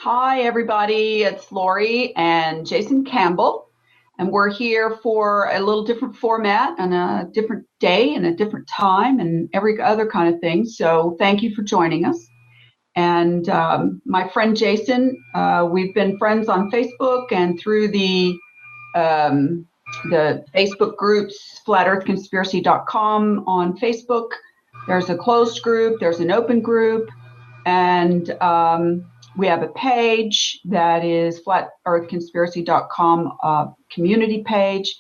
Hi, everybody. It's Lori and Jason Campbell, and we're here for a little different format and a different day and a different time and every other kind of thing. So thank you for joining us. And my friend Jason, we've been friends on Facebook and through the Facebook groups, flatearthconspiracy.com on Facebook. There's a closed group, there's an open group, and we have a page that is flatearthconspiracy.com community page.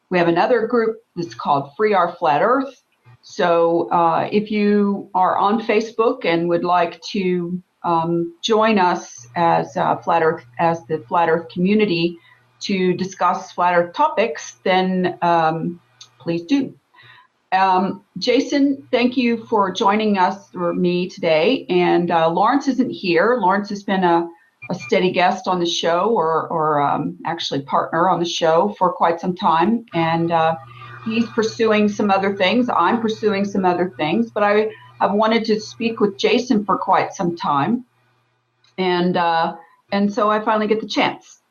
We have another group that's called Free Our Flat Earth. So if you are on Facebook and would like to join us as the Flat Earth community to discuss Flat Earth topics, then please do. Jason, thank you for joining us or me today. And Lawrence isn't here. Lawrence has been a steady guest on the show or actually partner on the show for quite some time. And he's pursuing some other things. I'm pursuing some other things. But I have wanted to speak with Jason for quite some time. And so I finally get the chance.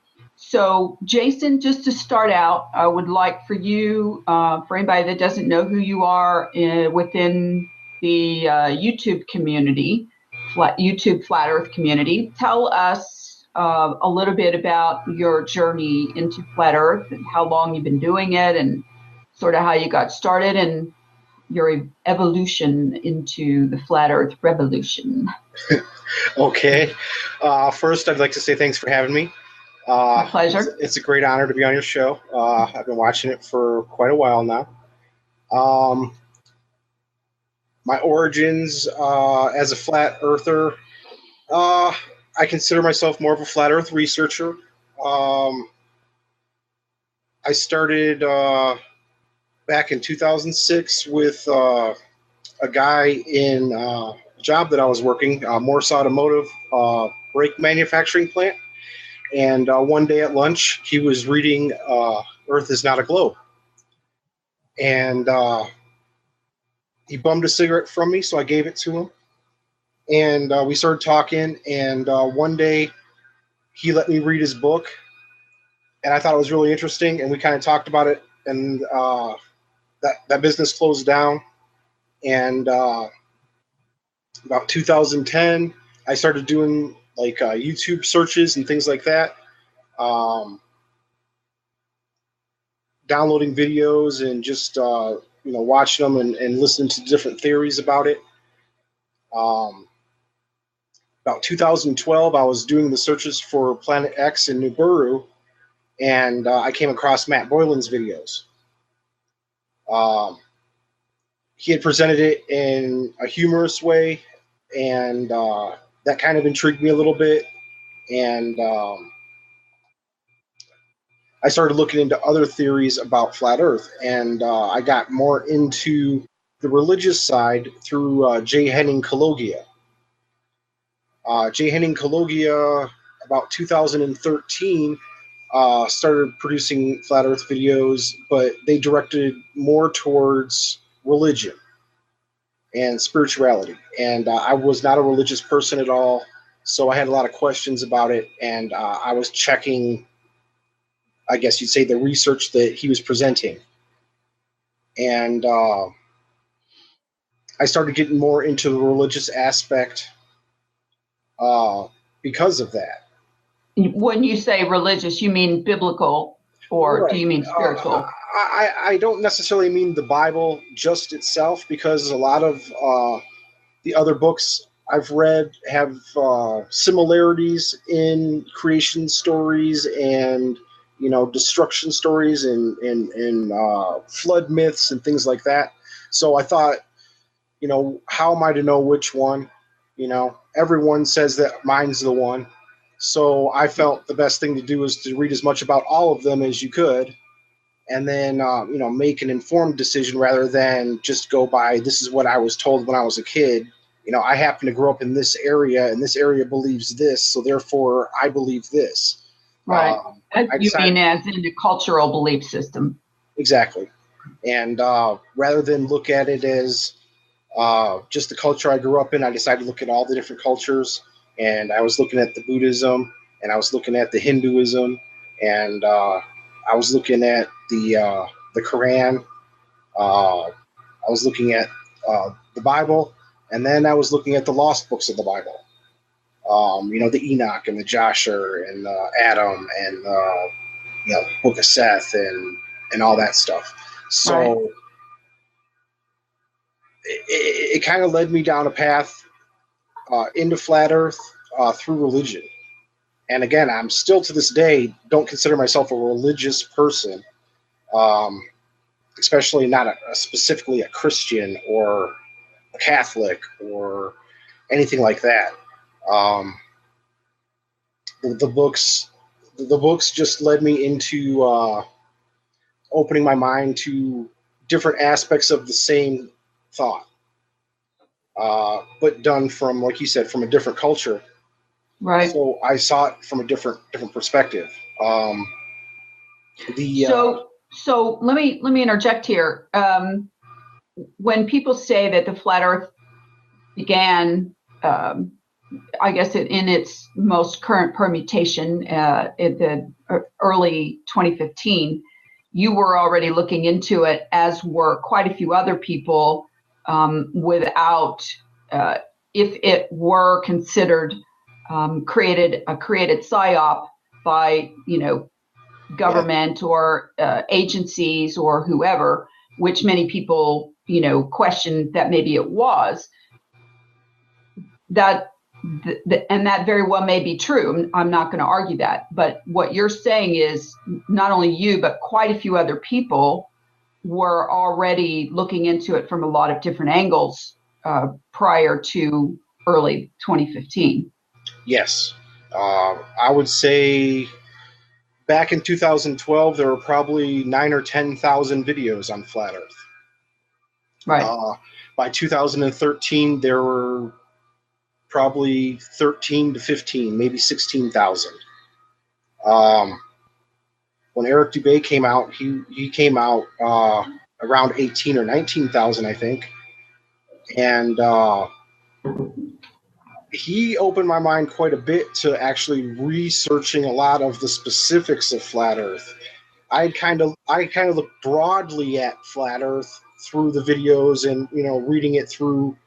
So, Jason, just to start out, I would like for you, for anybody that doesn't know who you are within the YouTube community, YouTube Flat Earth community, tell us a little bit about your journey into Flat Earth and how long you've been doing it and sort of how you got started and your evolution into the Flat Earth revolution. Okay. First, I'd like to say thanks for having me. My pleasure. It's a great honor to be on your show. I've been watching it for quite a while now. My origins as a flat earther, I consider myself more of a flat earth researcher. I started back in 2006 with a guy in a job that I was working, Morse Automotive brake manufacturing plant. And one day at lunch, he was reading Earth is Not a Globe. And he bummed a cigarette from me, so I gave it to him. And we started talking, and one day he let me read his book. And I thought it was really interesting, and we kind of talked about it, and that business closed down. And about 2010, I started doing like YouTube searches and things like that, downloading videos and just watching them and listening to different theories about it. About 2012, I was doing the searches for Planet X in Nibiru, and I came across Matt Boylan's videos. He had presented it in a humorous way, and that kind of intrigued me a little bit, and I started looking into other theories about flat Earth, and I got more into the religious side through J. Henning Cologia. J. Henning Cologia, about 2013, started producing flat Earth videos, but they directed more towards religion and spirituality. And I was not a religious person at all, so I had a lot of questions about it, and I was checking, I guess you'd say, the research that he was presenting. And I started getting more into the religious aspect because of that. When you say religious, you mean biblical, or Right. Do you mean spiritual? I don't necessarily mean the Bible just itself, because a lot of the other books I've read have similarities in creation stories and destruction stories and flood myths and things like that. So I thought, how am I to know which one? Everyone says that mine's the one. So I felt the best thing to do is to read as much about all of them as you could, and then make an informed decision rather than just go by, this is what I was told when I was a kid. I happen to grow up in this area, and this area believes this, so therefore I believe this. Right. You mean as in the cultural belief system. Exactly. And rather than look at it as just the culture I grew up in, I decided to look at all the different cultures and I was looking at the Buddhism, and I was looking at the Hinduism, and I was looking at the Quran. I was looking at the Bible, and then I was looking at the lost books of the Bible. The Enoch and the Joshua and Adam and Book of Seth and all that stuff. So Right. it kind of led me down a path into flat Earth through religion. And again, I'm still to this day don't consider myself a religious person, especially not specifically a Christian or a Catholic or anything like that. The books just led me into opening my mind to different aspects of the same thought, but done from, like you said, from a different culture. Right. So I saw it from a different perspective. So let me interject here. When people say that the flat Earth began, I guess in its most current permutation in the early 2015, you were already looking into it, as were quite a few other people, without, if it were considered created psyop by government or agencies or whoever, which many people questioned that maybe it was. And that very well may be true. I'm not going to argue that. But what you're saying is not only you, but quite a few other people were already looking into it from a lot of different angles prior to early 2015. Yes. I would say back in 2012, there were probably 9,000 or 10,000 videos on flat Earth. Right. By 2013, there were probably 13 to 15, maybe 16,000. When Eric Dubay came out, he came out around 18 or 19,000, I think. And he opened my mind quite a bit to actually researching a lot of the specifics of flat Earth. I kind of looked broadly at flat Earth through the videos and reading it through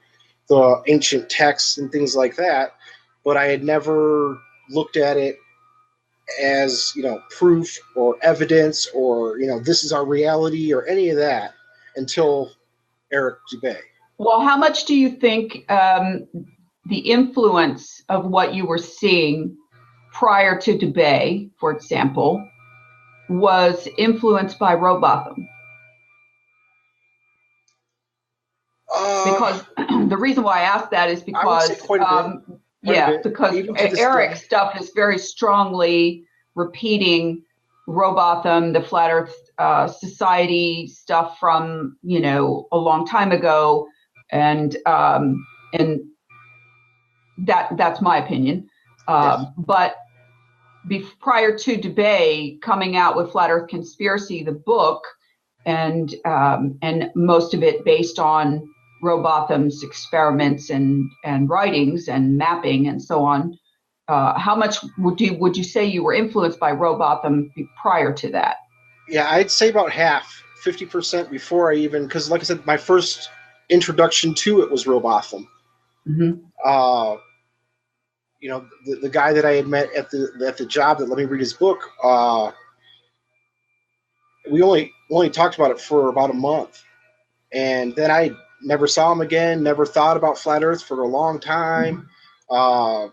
the ancient texts and things like that, but I had never looked at it as proof or evidence or this is our reality or any of that until Eric Dubay. Well, how much do you think the influence of what you were seeing prior to Dubay, for example, was influenced by Robotham? Because the reason why I asked that is because because Eric's stuff is very strongly repeating Robotham, the Flat Earth Society stuff from a long time ago, and that's my opinion. Yes. But prior to Dubay coming out with Flat Earth Conspiracy, the book, and most of it based on Robotham's experiments and writings and mapping and so on, how much would you say you were influenced by Robotham prior to that? Yeah, I'd say about half, 50% before I even, because like I said, my first introduction to it was Robotham. Mm-hmm. The guy that I had met at the job that let me read his book, we only talked about it for about a month, and then I never saw him again. Never thought about flat Earth for a long time, and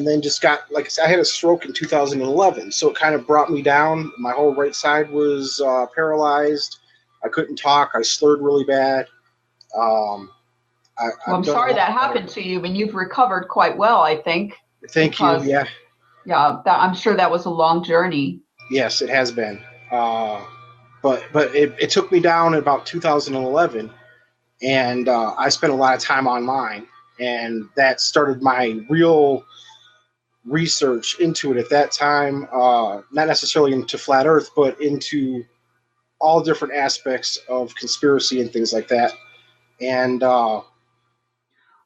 then just got, like I said, I had a stroke in 2011, so it kind of brought me down. My whole right side was paralyzed. I couldn't talk. I slurred really bad. I'm sorry that happened to you, and you've recovered quite well, I think. Thank you. Yeah. Yeah, I'm sure that was a long journey. Yes, it has been. But it took me down in about 2011, and I spent a lot of time online, and that started my real research into it at that time, not necessarily into flat Earth, but into all different aspects of conspiracy and things like that. And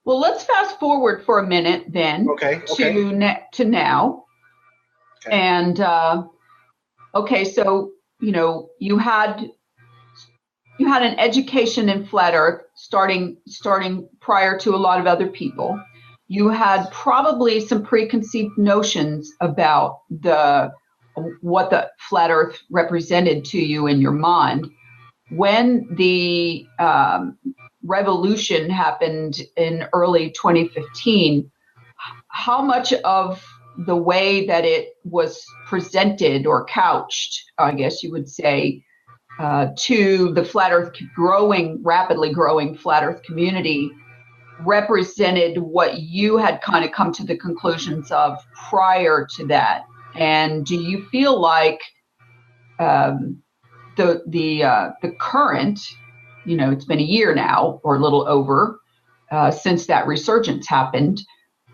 Well, let's fast forward for a minute then to now. Okay. And okay, so you had an education in flat Earth starting prior to a lot of other people. You had probably some preconceived notions about what the flat Earth represented to you in your mind. When the revolution happened in early 2015, how much of the way that it was presented or couched, I guess you would say, to the flat Earth rapidly growing flat Earth community represented what you had kind of come to the conclusions of prior to that? And do you feel like the current, it's been a year now or a little over since that resurgence happened,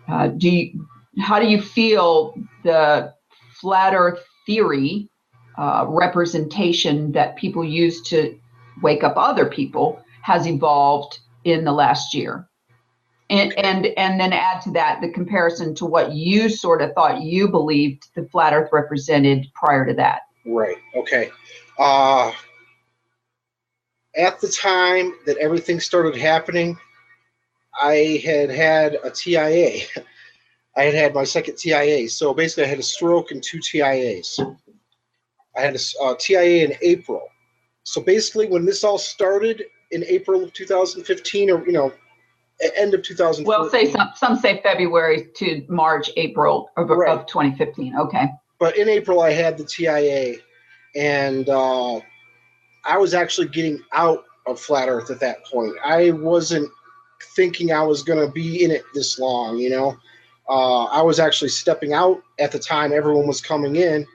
how do you feel the flat Earth theory representation that people use to wake up other people has evolved in the last year? And then add to that the comparison to what you sort of thought you believed the flat Earth represented prior to that. Right. Okay. At the time that everything started happening, I had a TIA. I had my second TIA. So basically, I had a stroke and 2 TIAs. I had a TIA in April. So basically, when this all started in April of 2015, or end of 2014. Well, say some say February to March, April of 2015. Okay. But in April, I had the TIA, and I was actually getting out of flat Earth at that point. I wasn't thinking I was going to be in it this long, I was actually stepping out at the time everyone was coming in,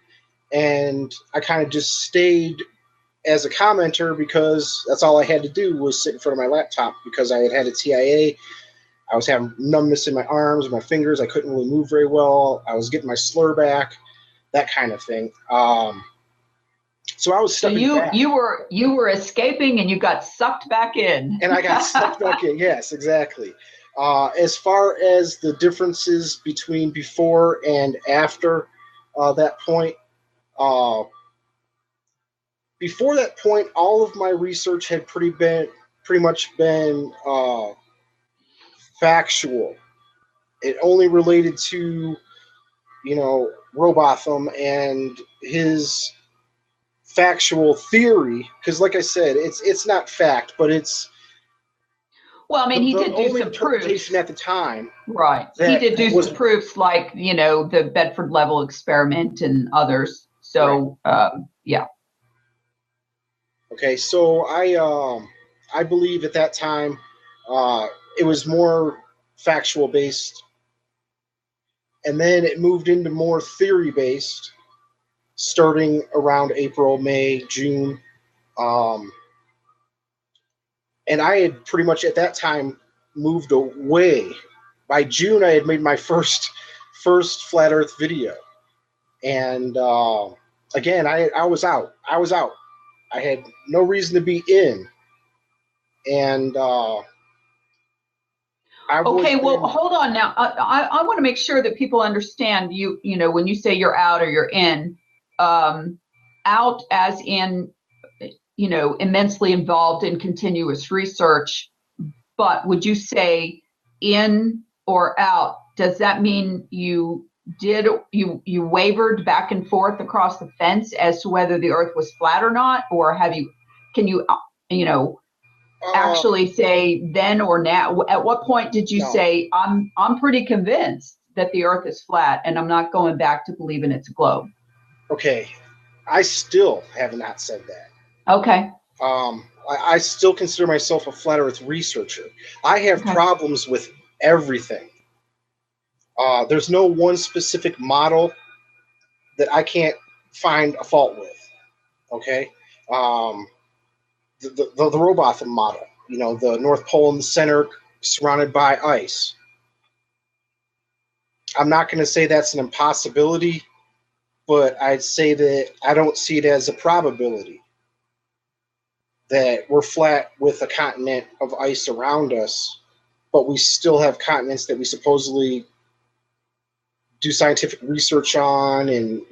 and I kind of just stayed as a commenter because that's all I had to do was sit in front of my laptop because I had a TIA. I was having numbness in my arms, my fingers. I couldn't really move very well. I was getting my slur back, that kind of thing. So I was stepping back. You were escaping and you got sucked back in. And I got sucked back in. Yes, exactly. As far as the differences between before and after that point, before that point, all of my research had pretty much been factual. It only related to, Robotham and his factual theory, because like I said, it's not fact, but it's he did do some proofs at the time. Right. He did do some proofs like, the Bedford level experiment and others. So, yeah. Okay. So I believe at that time, it was more factual based, and then it moved into more theory based starting around April, May, June. And I had pretty much at that time moved away. By June, I had made my first flat Earth video, and again, I was out. I had no reason to be in, and hold on now. I want to make sure that people understand you. When you say you're out or you're in, out as in immensely involved in continuous research, but would you say in or out? Does that mean you wavered back and forth across the fence as to whether the Earth was flat or not, or can you actually say then or now? At what point did you say I'm pretty convinced that the Earth is flat and I'm not going back to believing it's a globe? Okay, I still have not said that. Okay. I still consider myself a flat Earth researcher. I have problems with everything. There's no one specific model that I can't find a fault with. Okay, the Robotham model. The North Pole in the center, surrounded by ice. I'm not going to say that's an impossibility, but I'd say that I don't see it as a probability that we're flat with a continent of ice around us but we still have continents that we supposedly do scientific research on, and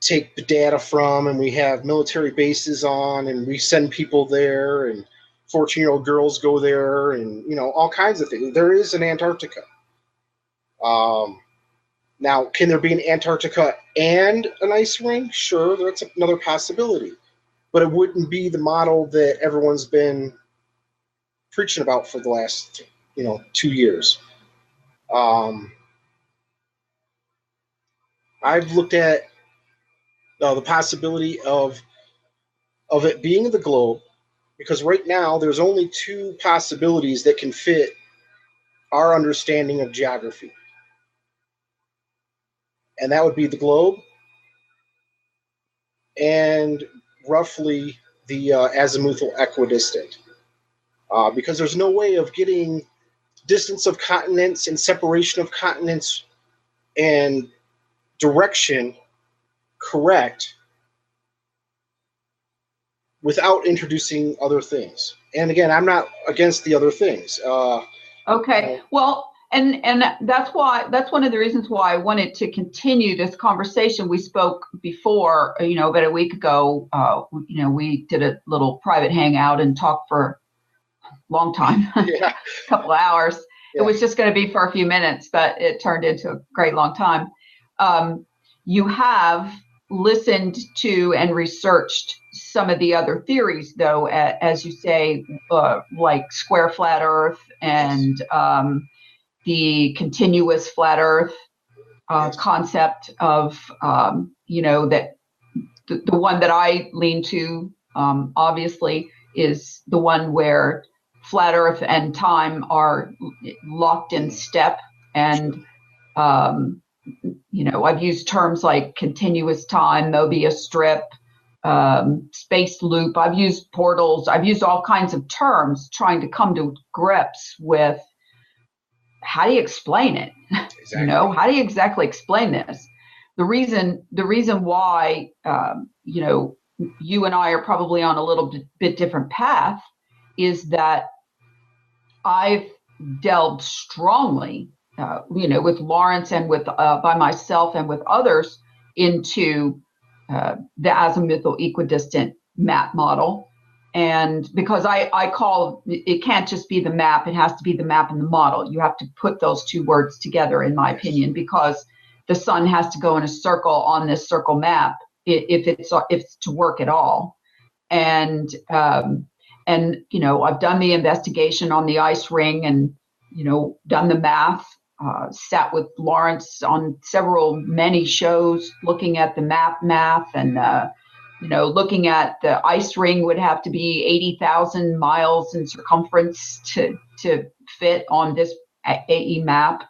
take the data from, and we have military bases on, and we send people there, and 14-year-old girls go there, and all kinds of things. There is an Antarctica. Now, can there be an Antarctica and an ice ring? Sure, that's another possibility, but it wouldn't be the model that everyone's been preaching about for the last 2 years. I've looked at the possibility of it being the globe, because right now there's only two possibilities that can fit our understanding of geography, and that would be the globe and roughly the azimuthal equidistant, because there's no way of getting distance of continents and separation of continents and direction correct without introducing other things. And again, I'm not against the other things. Okay. Well, and that's one of the reasons why I wanted to continue this conversation. We spoke before, about a week ago. We did a little private hangout and talked for a long time, Yeah. a couple of hours. Yeah. It was just going to be for a few minutes, but it turned into a great long time. You have listened to and researched some of the other theories, though, as you say, like square flat Earth and the continuous flat Earth concept of, that the one that I lean to, obviously, is the one where flat Earth and time are locked in step. And, I've used terms like continuous time, Mobius strip, space loop. I've used portals. I've used all kinds of terms trying to come to grips with how do you explain it? Exactly. How do you exactly explain this? The reason why, you and I are probably on a little bit different path is that I've delved strongly, with Lawrence and with by myself and with others into the azimuthal equidistant map model. And because I call it can't just be the map, it has to be the map and the model. You have to put those two words together, in my opinion, because the sun has to go in a circle on this circle map if it's to work at all. And I've done the investigation on the ice ring and done the math. Sat with Lawrence on many shows looking at the math and looking at the ice ring would have to be 80,000 miles in circumference to fit on this AE map,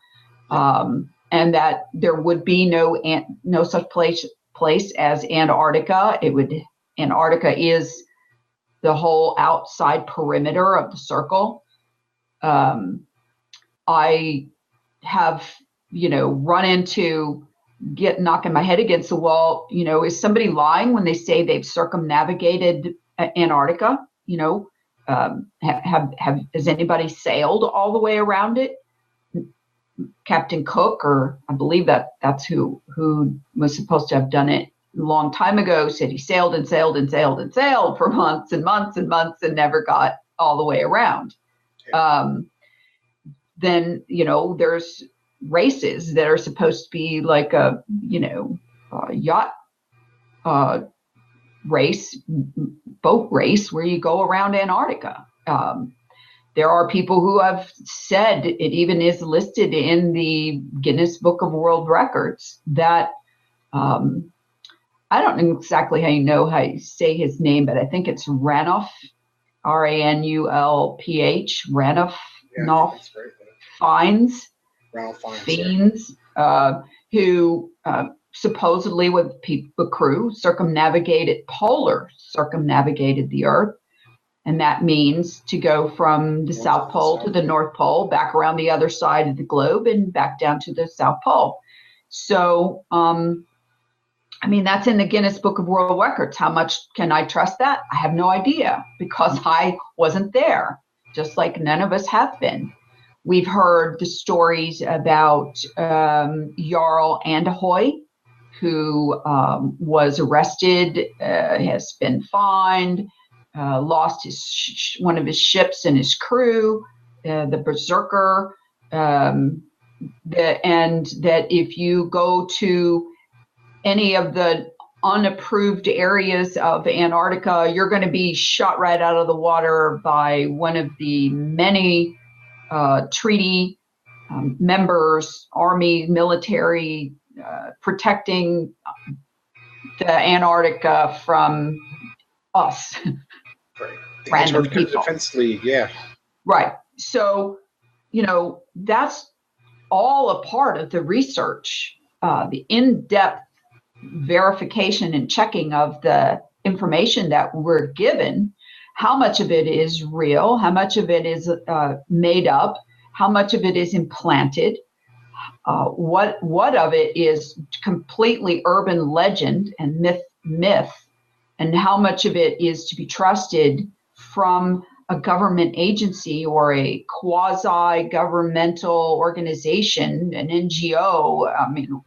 and that there would be no such place as Antarctica. Antarctica is the whole outside perimeter of the circle. I have, run into knocking my head against the wall. Is somebody lying when they say they've circumnavigated Antarctica? Has anybody sailed all the way around it? Captain Cook, or I believe that's who was supposed to have done it a long time ago, said he sailed and sailed and sailed and sailed for months and months and months and never got all the way around. Then, there's races that are supposed to be like a yacht race, boat race, where you go around Antarctica. There are people who have said, it even is listed in the Guinness Book of World Records, that I don't know exactly how you say his name, but I think it's Ranulph, Ranulph, Ranulph, Fiennes, who supposedly with crew circumnavigated the Earth. And that means to go from the South Pole to the North Pole, back around the other side of the globe and back down to the South Pole. So, that's in the Guinness Book of World Records. How much can I trust that? I have no idea, because I wasn't there. just like none of us have been. We've heard the stories about Jarl Anderhoy, who was arrested, has been fined, lost one of his ships and his crew, the Berserker, and that if you go to any of the unapproved areas of Antarctica, you're going to be shot right out of the water by one of the many treaty members, army, military, protecting the Antarctica from us, Right. The random Antarctica people. Defense League, yeah. Right. So, that's all a part of the research, the in-depth verification and checking of the information that we're given. How much of it is real? How much of it is made up? How much of it is implanted? What of it is completely urban legend and myth, and how much of it is to be trusted from a government agency or a quasi-governmental organization, an NGO? I mean,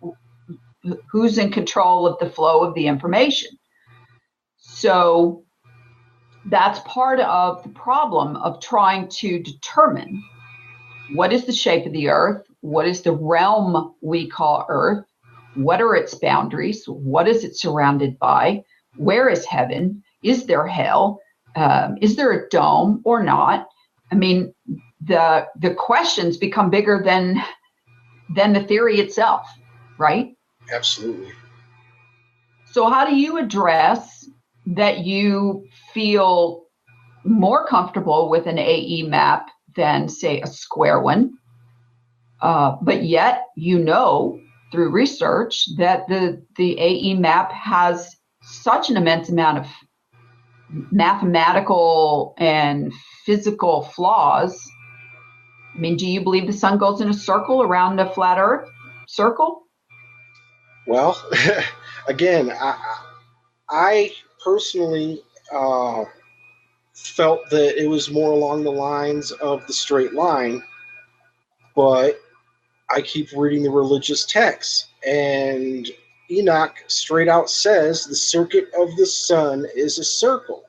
who's in control of the flow of the information? So that's part of the problem of trying to determine what is the shape of the Earth, what is the realm we call Earth, what are its boundaries, what is it surrounded by, where is heaven, is there hell, is there a dome or not? I mean, the questions become bigger than the theory itself, right? Absolutely. So how do you address that you feel more comfortable with an AE map than, say, a square one, but yet through research that the AE map has such an immense amount of mathematical and physical flaws? I mean, do you believe the sun goes in a circle around a flat Earth circle? Well, again, I personally felt that it was more along the lines of the straight line, but I keep reading the religious texts, and Enoch straight out says the circuit of the sun is a circle.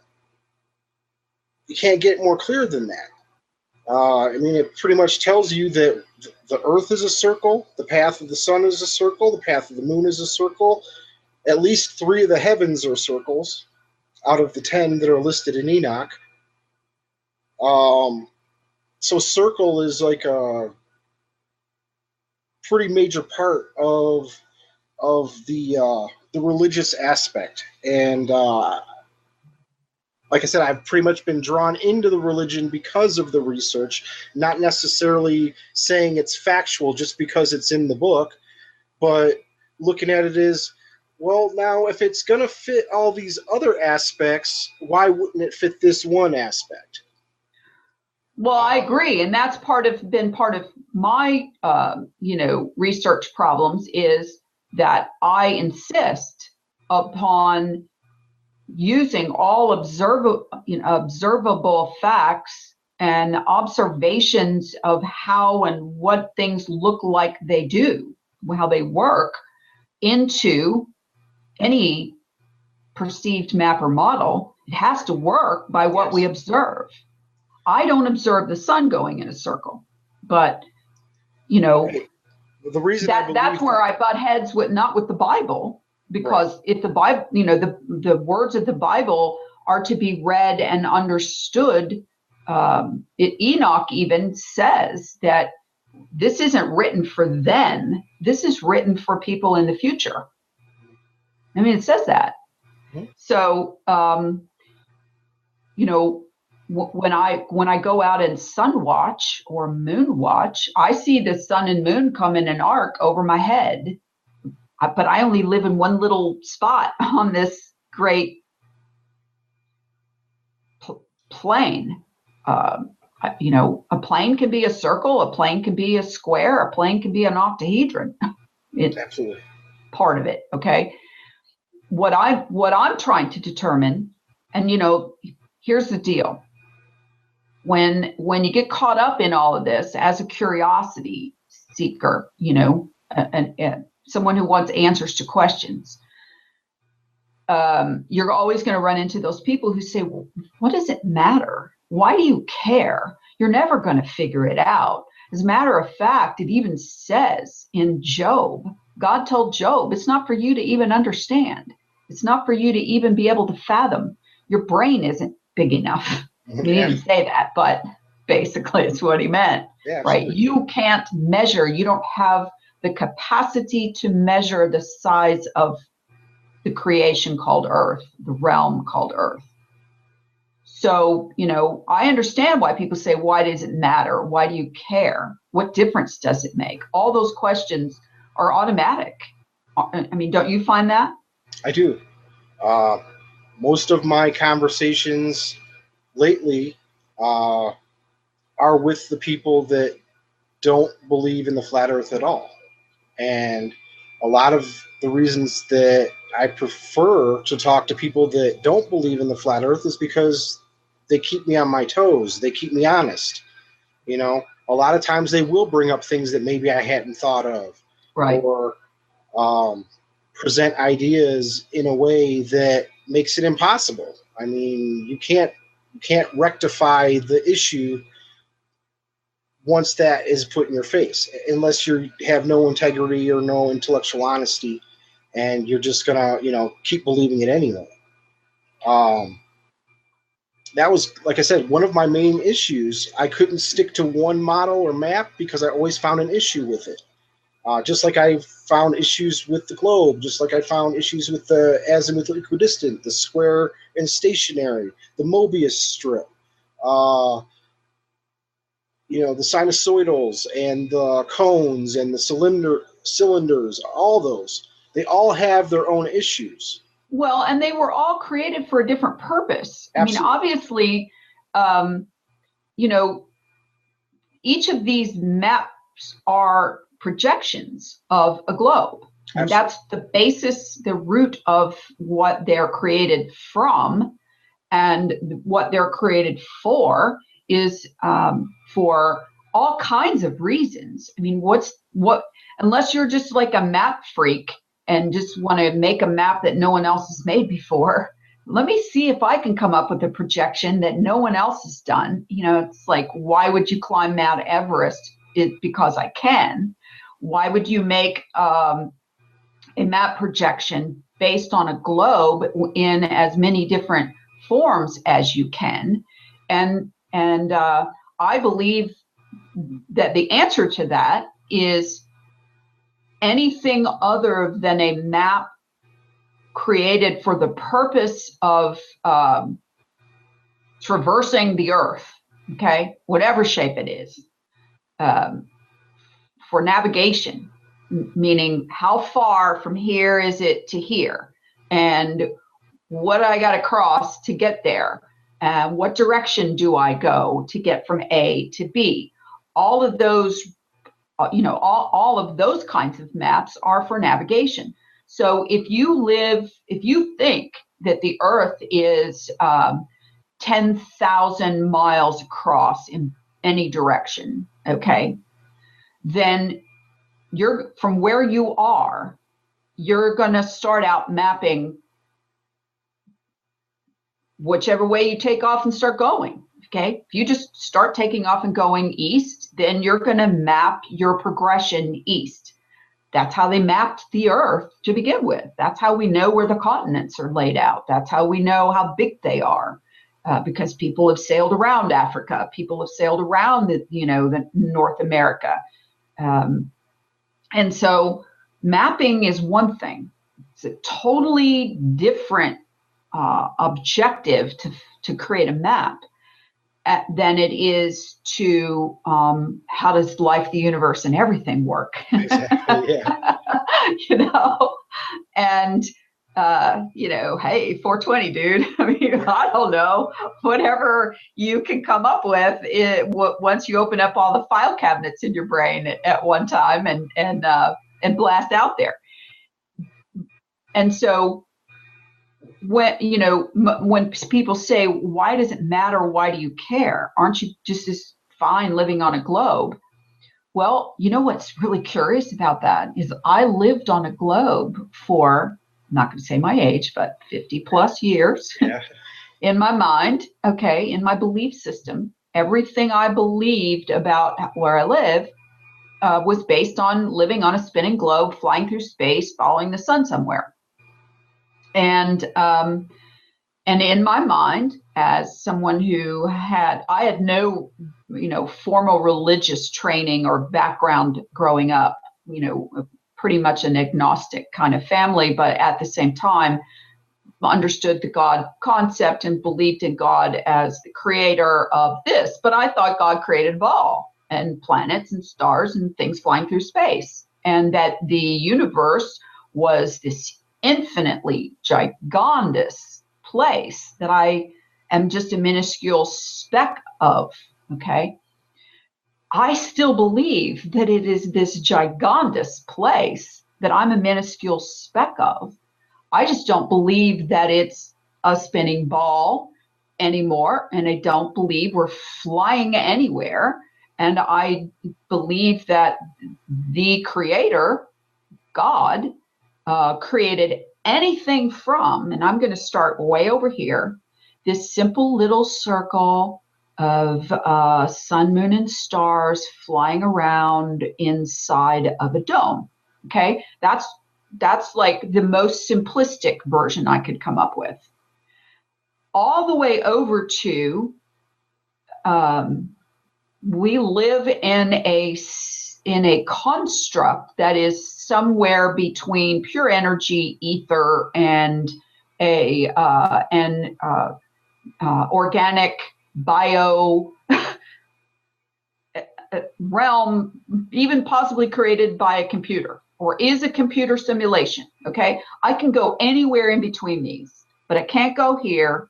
You can't get more clear than that. I mean, it pretty much tells you that the earth is a circle, the path of the sun is a circle, the path of the moon is a circle. At least 3 of the heavens are circles out of the 10 that are listed in Enoch. So circle is like a pretty major part of the religious aspect. And like I said, I've pretty much been drawn into the religion because of the research, not necessarily saying it's factual just because it's in the book, but looking at it as, well, now if it's going to fit all these other aspects, why wouldn't it fit this one aspect? Well, I agree, and that's been part of my research problems, is that I insist upon using all observable facts and observations of how and what things look like they do, how they work, into any perceived map or model. It has to work by what we observe. I don't observe the sun going in a circle, but the reason that's where I butt heads not with the Bible, because if the Bible, the words of the Bible are to be read and understood, Enoch even says that this isn't written for then, this is written for people in the future. I mean, it says that. Mm-hmm. So, when I go out and sun watch or moon watch, I see the sun and moon come in an arc over my head, but I only live in one little spot on this great plane. A plane can be a circle, a plane can be a square, a plane can be an octahedron. It's absolutely part of it. Okay. What I'm trying to determine, and here's the deal. when you get caught up in all of this as a curiosity seeker, you know, and someone who wants answers to questions, you're always going to run into those people who say, well, what does it matter? Why do you care? You're never going to figure it out. As a matter of fact, it even says in Job, God told Job, it's not for you to even understand. It's not for you to even be able to fathom. Your brain isn't big enough. He didn't say that, but basically it's what he meant, right? You can't measure. You don't have the capacity to measure the size of the creation called Earth, the realm called Earth. So, you know, I understand why people say, why does it matter? Why do you care? What difference does it make? All those questions are automatic. I mean, don't you find that? I do. Most of my conversations lately are with the people that don't believe in the flat earth at all. And a lot of the reasons that I prefer to talk to people that don't believe in the flat earth is because they keep me on my toes. They keep me honest. You know, a lot of times they will bring up things that maybe I hadn't thought of. Right. Or present ideas in a way that makes it impossible. I mean, you can't rectify the issue once that is put in your face, unless you have no integrity or no intellectual honesty, and you're just gonna, you know, keep believing it anyway. That was, like I said, one of my main issues. I couldn't stick to one model or map because I always found an issue with it. Just like I found issues with the globe, just like I found issues with the azimuthal equidistant, the square and stationary, the Mobius strip, you know, the sinusoidals and the cones and the cylinders, all those. They all have their own issues. Well, and they were all created for a different purpose. Absolutely. I mean, obviously, you know, each of these maps are projections of a globe. And that's the basis, the root of what they're created from. And what they're created for is for all kinds of reasons. I mean, unless you're just like a map freak and just want to make a map that no one else has made before, let me see if I can come up with a projection that no one else has done. You know, it's like, why would you climb Mount Everest? It's because I can. Why would you make a map projection based on a globe in as many different forms as you can? And I believe that the answer to that is anything other than a map created for the purpose of traversing the earth, okay, whatever shape it is, for navigation, meaning how far from here is it to here, and what I got to cross to get there, and what direction do I go to get from A to B. All of those, you know, all of those kinds of maps are for navigation. So if you think that the earth is 10,000 miles across in any direction, okay, then you're, from where you are, you're going to start out mapping whichever way you take off and start going. Okay, if you just start taking off and going east, then you're going to map your progression east. That's how they mapped the earth to begin with. That's how we know where the continents are laid out. That's how we know how big they are, because people have sailed around Africa. People have sailed around the North America. And so mapping is one thing. It's a totally different objective to create a map than it is to how does life, the universe, and everything work. Exactly, yeah. You know, and hey, 420, dude. I mean, I don't know, whatever you can come up with once you open up all the file cabinets in your brain at one time and blast out there. And so when, when people say, why does it matter? Why do you care? Aren't you just as fine living on a globe? Well, what's really curious about that is I lived on a globe for, I'm not going to say my age, but 50 plus years. Yeah. In my mind, okay, in my belief system, everything I believed about where I live was based on living on a spinning globe, flying through space, following the sun somewhere. And in my mind, as someone who I had no, formal religious training or background growing up, pretty much an agnostic kind of family, but at the same time, understood the God concept and believed in God as the creator of this. But I thought God created all, and planets and stars and things flying through space, and that the universe was this infinitely gigantous place that I am just a minuscule speck of. Okay. I still believe that it is this gigantous place that I'm a minuscule speck of. I just don't believe that it's a spinning ball anymore. And I don't believe we're flying anywhere. And I believe that the creator, God, created anything from, and I'm going to start way over here, this simple little circle of sun, moon, and stars flying around inside of a dome. Okay, that's like the most simplistic version I could come up with. All the way over to we live in a construct that is somewhere between pure energy, ether, and organic bio realm, even possibly created by a computer, or is a computer simulation. Okay, I can go anywhere in between these, but I can't go here,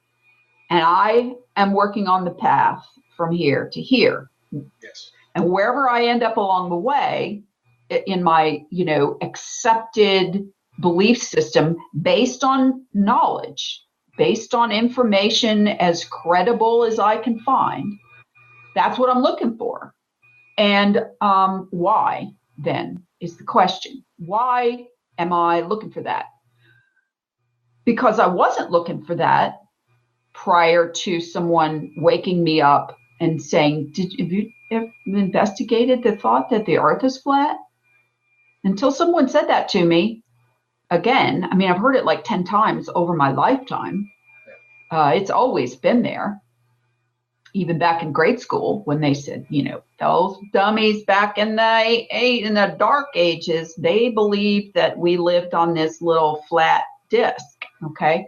and I am working on the path from here to here. Yes. And wherever I end up along the way in my, accepted belief system based on knowledge, based on information as credible as I can find, that's what I'm looking for. And why then is the question. Why am I looking for that? Because I wasn't looking for that prior to someone waking me up and saying, have you investigated the thought that the earth is flat? Until someone said that to me, again, I mean, I've heard it like 10 times over my lifetime. It's always been there. Even back in grade school when they said, those dummies back in the dark ages, they believed that we lived on this little flat disc, okay,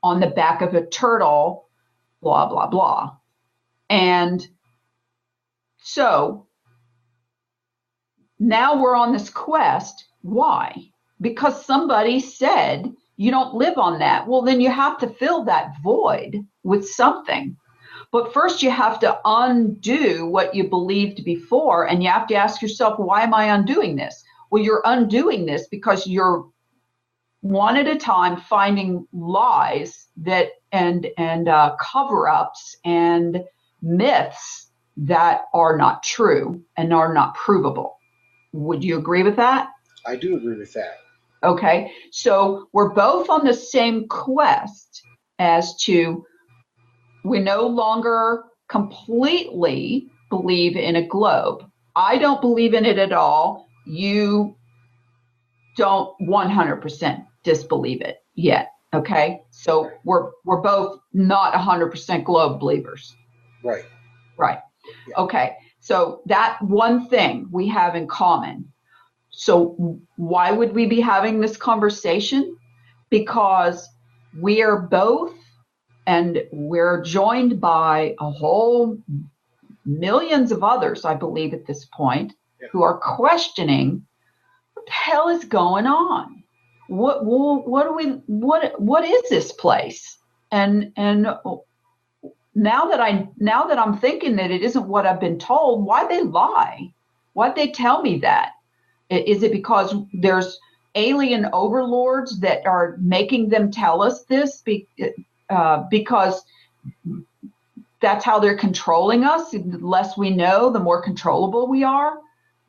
on the back of a turtle, blah, blah, blah. And so now we're on this quest. Why? Because somebody said you don't live on that. Well, then you have to fill that void with something. But first you have to undo what you believed before, and you have to ask yourself, why am I undoing this? Well, you're undoing this because you're one at a time finding lies that and cover-ups and myths that are not true and are not provable. Would you agree with that? I do agree with that. Okay, so we're both on the same quest as to, we no longer completely believe in a globe. I don't believe in it at all. You don't 100% disbelieve it yet. Okay, so we're both not 100% globe believers. Right. Right. Yeah. Okay, so that one thing we have in common. So why would we be having this conversation? Because we are both, and we're joined by a whole millions of others, I believe at this point, who are questioning what the hell is going on? What is this place? And now that I'm thinking that it isn't what I've been told, why'd they lie? Why'd they tell me that? Is it because there's alien overlords that are making them tell us this because that's how they're controlling us? The less we know, the more controllable we are.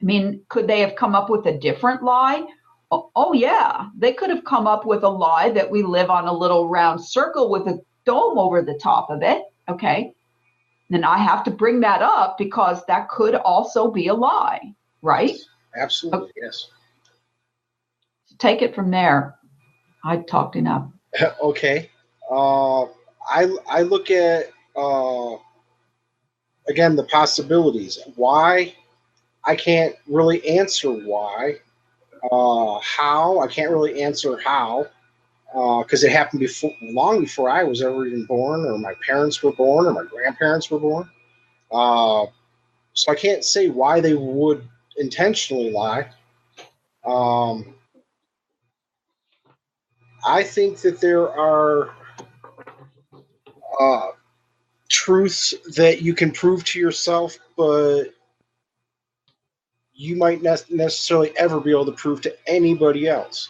I mean, could they have come up with a different lie? Oh yeah, they could have come up with a lie that we live on a little round circle with a dome over the top of it. Okay. And I have to bring that up because that could also be a lie, right? Absolutely, yes. Take it from there. I talked enough. Okay. I look at again the possibilities. Why? I can't really answer why. How? I can't really answer how because it happened long before I was ever even born, or my parents were born, or my grandparents were born. So I can't say why they would intentionally lie. I think that there are truths that you can prove to yourself, but you might not necessarily ever be able to prove to anybody else.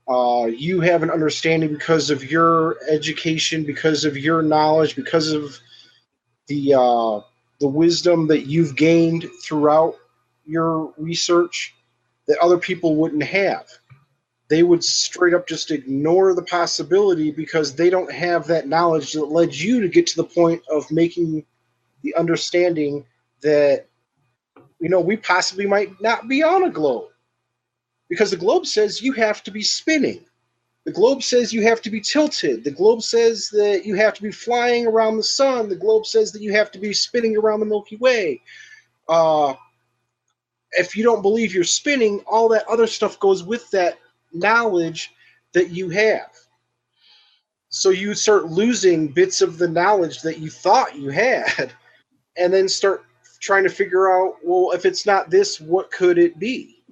You have an understanding because of your education, because of your knowledge, because of the wisdom that you've gained throughout your research that other people wouldn't have. They would straight up just ignore the possibility because they don't have that knowledge that led you to get to the point of making the understanding that, we possibly might not be on a globe. Because the globe says you have to be spinning. The globe says you have to be tilted. The globe says that you have to be flying around the sun. The globe says that you have to be spinning around the Milky Way. If you don't believe you're spinning, all that other stuff goes with that knowledge that you have. So you start losing bits of the knowledge that you thought you had, and then start trying to figure out, well, if it's not this, what could it be?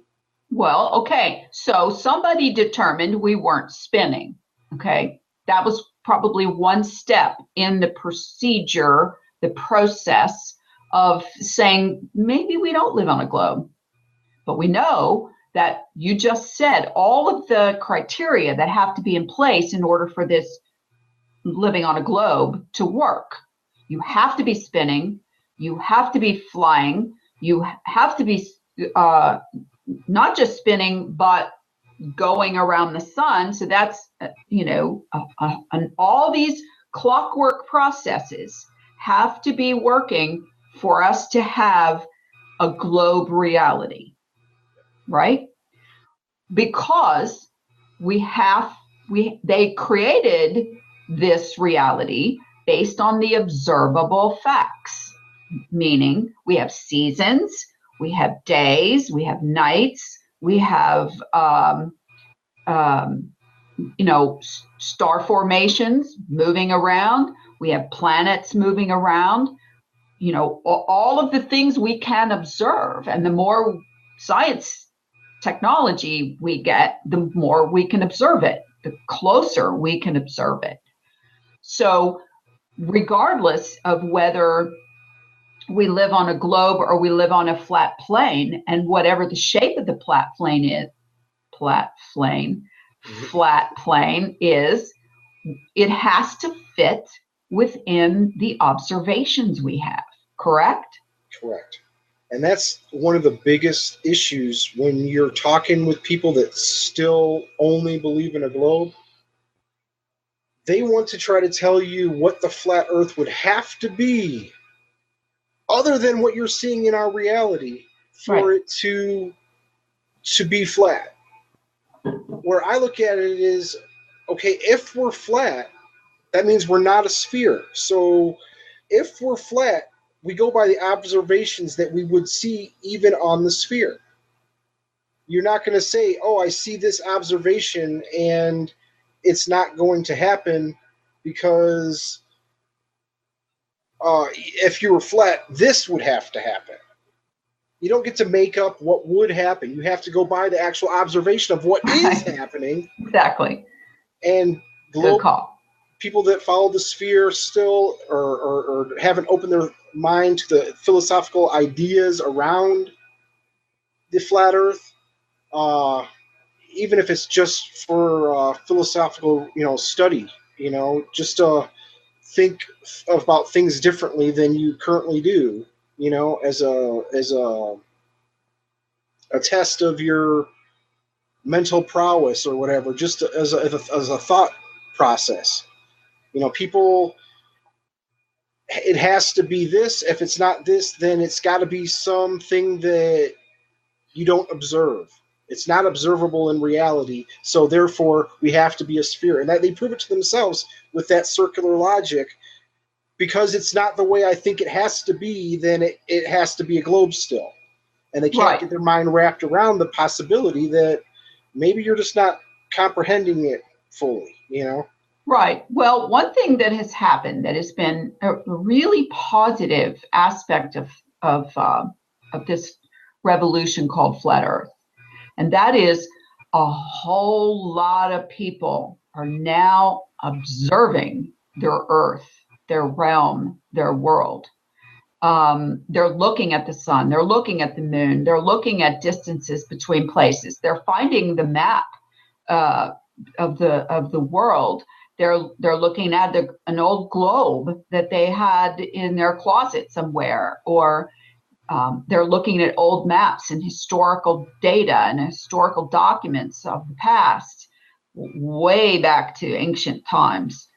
Well, okay. So somebody determined we weren't spinning. Okay. That was probably one step in the procedure, the process of saying maybe we don't live on a globe. But we know that you just said all of the criteria that have to be in place in order for this living on a globe to work. You have to be spinning. You have to be flying. You have to be not just spinning, but going around the sun. So that's, all these clockwork processes have to be working for us to have a globe reality, right? Because they created this reality based on the observable facts, meaning we have seasons, we have days, we have nights, we have star formations moving around, we have planets moving around, all of the things we can observe. And the more science technology we get, the more we can observe it, the closer we can observe it. So regardless of whether we live on a globe or we live on a flat plane, and whatever the shape of the flat plane is, it has to fit within the observations we have, correct? Correct. And that's one of the biggest issues when you're talking with people that still only believe in a globe. They want to try to tell you what the flat earth would have to be other than what you're seeing in our reality for it to be flat. Where I look at it is, okay, if we're flat, that means we're not a sphere. So if we're flat, we go by the observations that we would see even on the sphere. You're not going to say, oh, I see this observation and it's not going to happen because if you were flat, this would have to happen. You don't get to make up what would happen. You have to go by the actual observation of what is happening. Exactly. And people that follow the sphere still or haven't opened their mind to the philosophical ideas around the flat earth, even if it's just for philosophical, study, just think about things differently than you currently do, as a test of your mental prowess or whatever, just as a thought process. People, it has to be this. If it's not this, then it's got to be something that you don't observe. It's not observable in reality, so therefore we have to be a sphere. And that they prove it to themselves with that circular logic. Because it's not the way I think it has to be, then it has to be a globe still. And they can't get their mind wrapped around the possibility that maybe you're just not comprehending it fully, Right. Well, one thing that has happened that has been a really positive aspect of this revolution called Flat Earth, and that is a whole lot of people are now observing their Earth, their realm, their world. They're looking at the sun, they're looking at the moon, they're looking at distances between places. They're finding the map of the world. They're looking at an old globe that they had in their closet somewhere, or they're looking at old maps and historical data and historical documents of the past, way back to ancient times.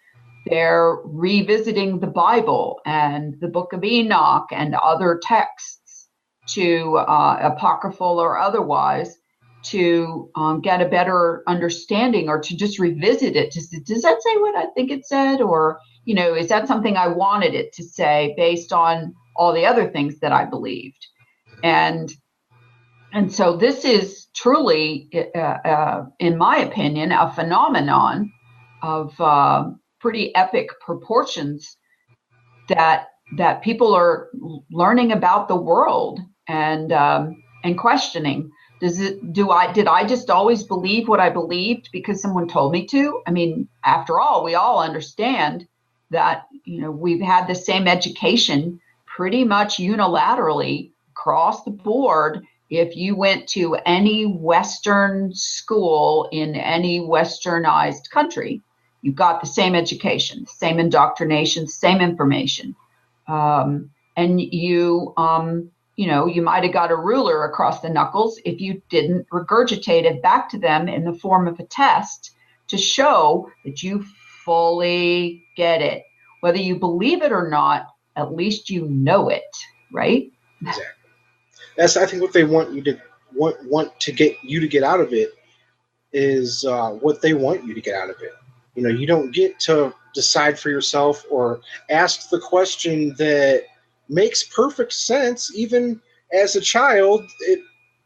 They're revisiting the Bible and the Book of Enoch and other texts, to apocryphal or otherwise, to get a better understanding, or to just revisit it. Does that say what I think it said? Or, is that something I wanted it to say based on all the other things that I believed? And so this is truly, in my opinion, a phenomenon of pretty epic proportions, that people are learning about the world and questioning. Did I just always believe what I believed because someone told me to? I mean, after all, we all understand that, we've had the same education pretty much unilaterally across the board. If you went to any Western school in any westernized country, you got the same education, same indoctrination, same information. And you might have got a ruler across the knuckles if you didn't regurgitate it back to them in the form of a test to show that you fully get it. Whether you believe it or not, at least you know it, right? Exactly. That's, I think, what they want you to want to get you to get out of it is what they want you to get out of it. You don't get to decide for yourself or ask the question that makes perfect sense. Even as a child, it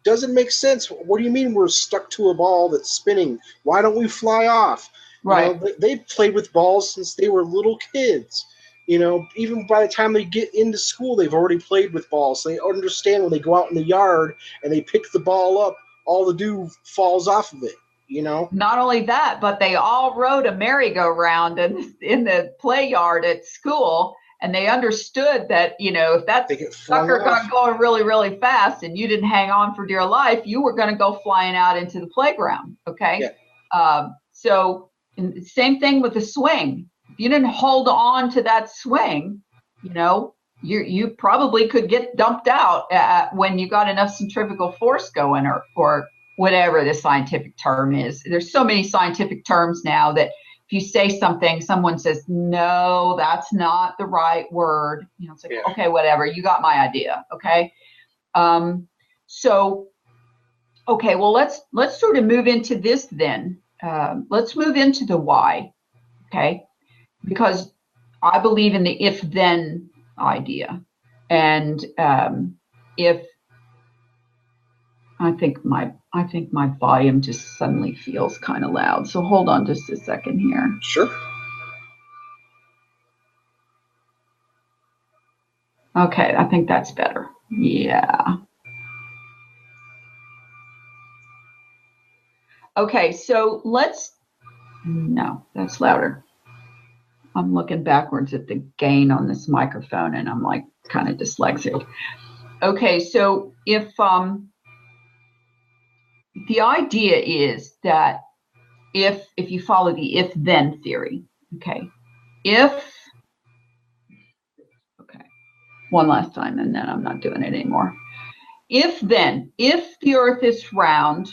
doesn't make sense. What do you mean we're stuck to a ball that's spinning? Why don't we fly off? Right. They've played with balls since they were little kids. Even by the time they get into school, they've already played with balls. So they understand when they go out in the yard and they pick the ball up, all the dew falls off of it. Not only that, but they all rode a merry-go-round in the play yard at school, and they understood that, if that sucker got going really, really fast and you didn't hang on for dear life, you were going to go flying out into the playground. Okay. Yeah. So same thing with the swing. If you didn't hold on to that swing, you probably could get dumped out when you got enough centrifugal force going, or whatever the scientific term is. There's so many scientific terms now that if you say something, someone says, no, that's not the right word. It's like, okay, whatever, you got my idea. Okay. So, okay, well, let's sort of move into this then. Let's move into the why. Okay. Because I believe in the if-then idea. And if I think my volume just suddenly feels kind of loud. So hold on just a second here. Sure. Okay, I think that's better. Yeah. Okay, so no, that's louder. I'm looking backwards at the gain on this microphone and I'm like kind of dyslexic. Okay, so if the idea is that if you follow the if-then theory, okay, one last time, and then I'm not doing it anymore. If the Earth is round,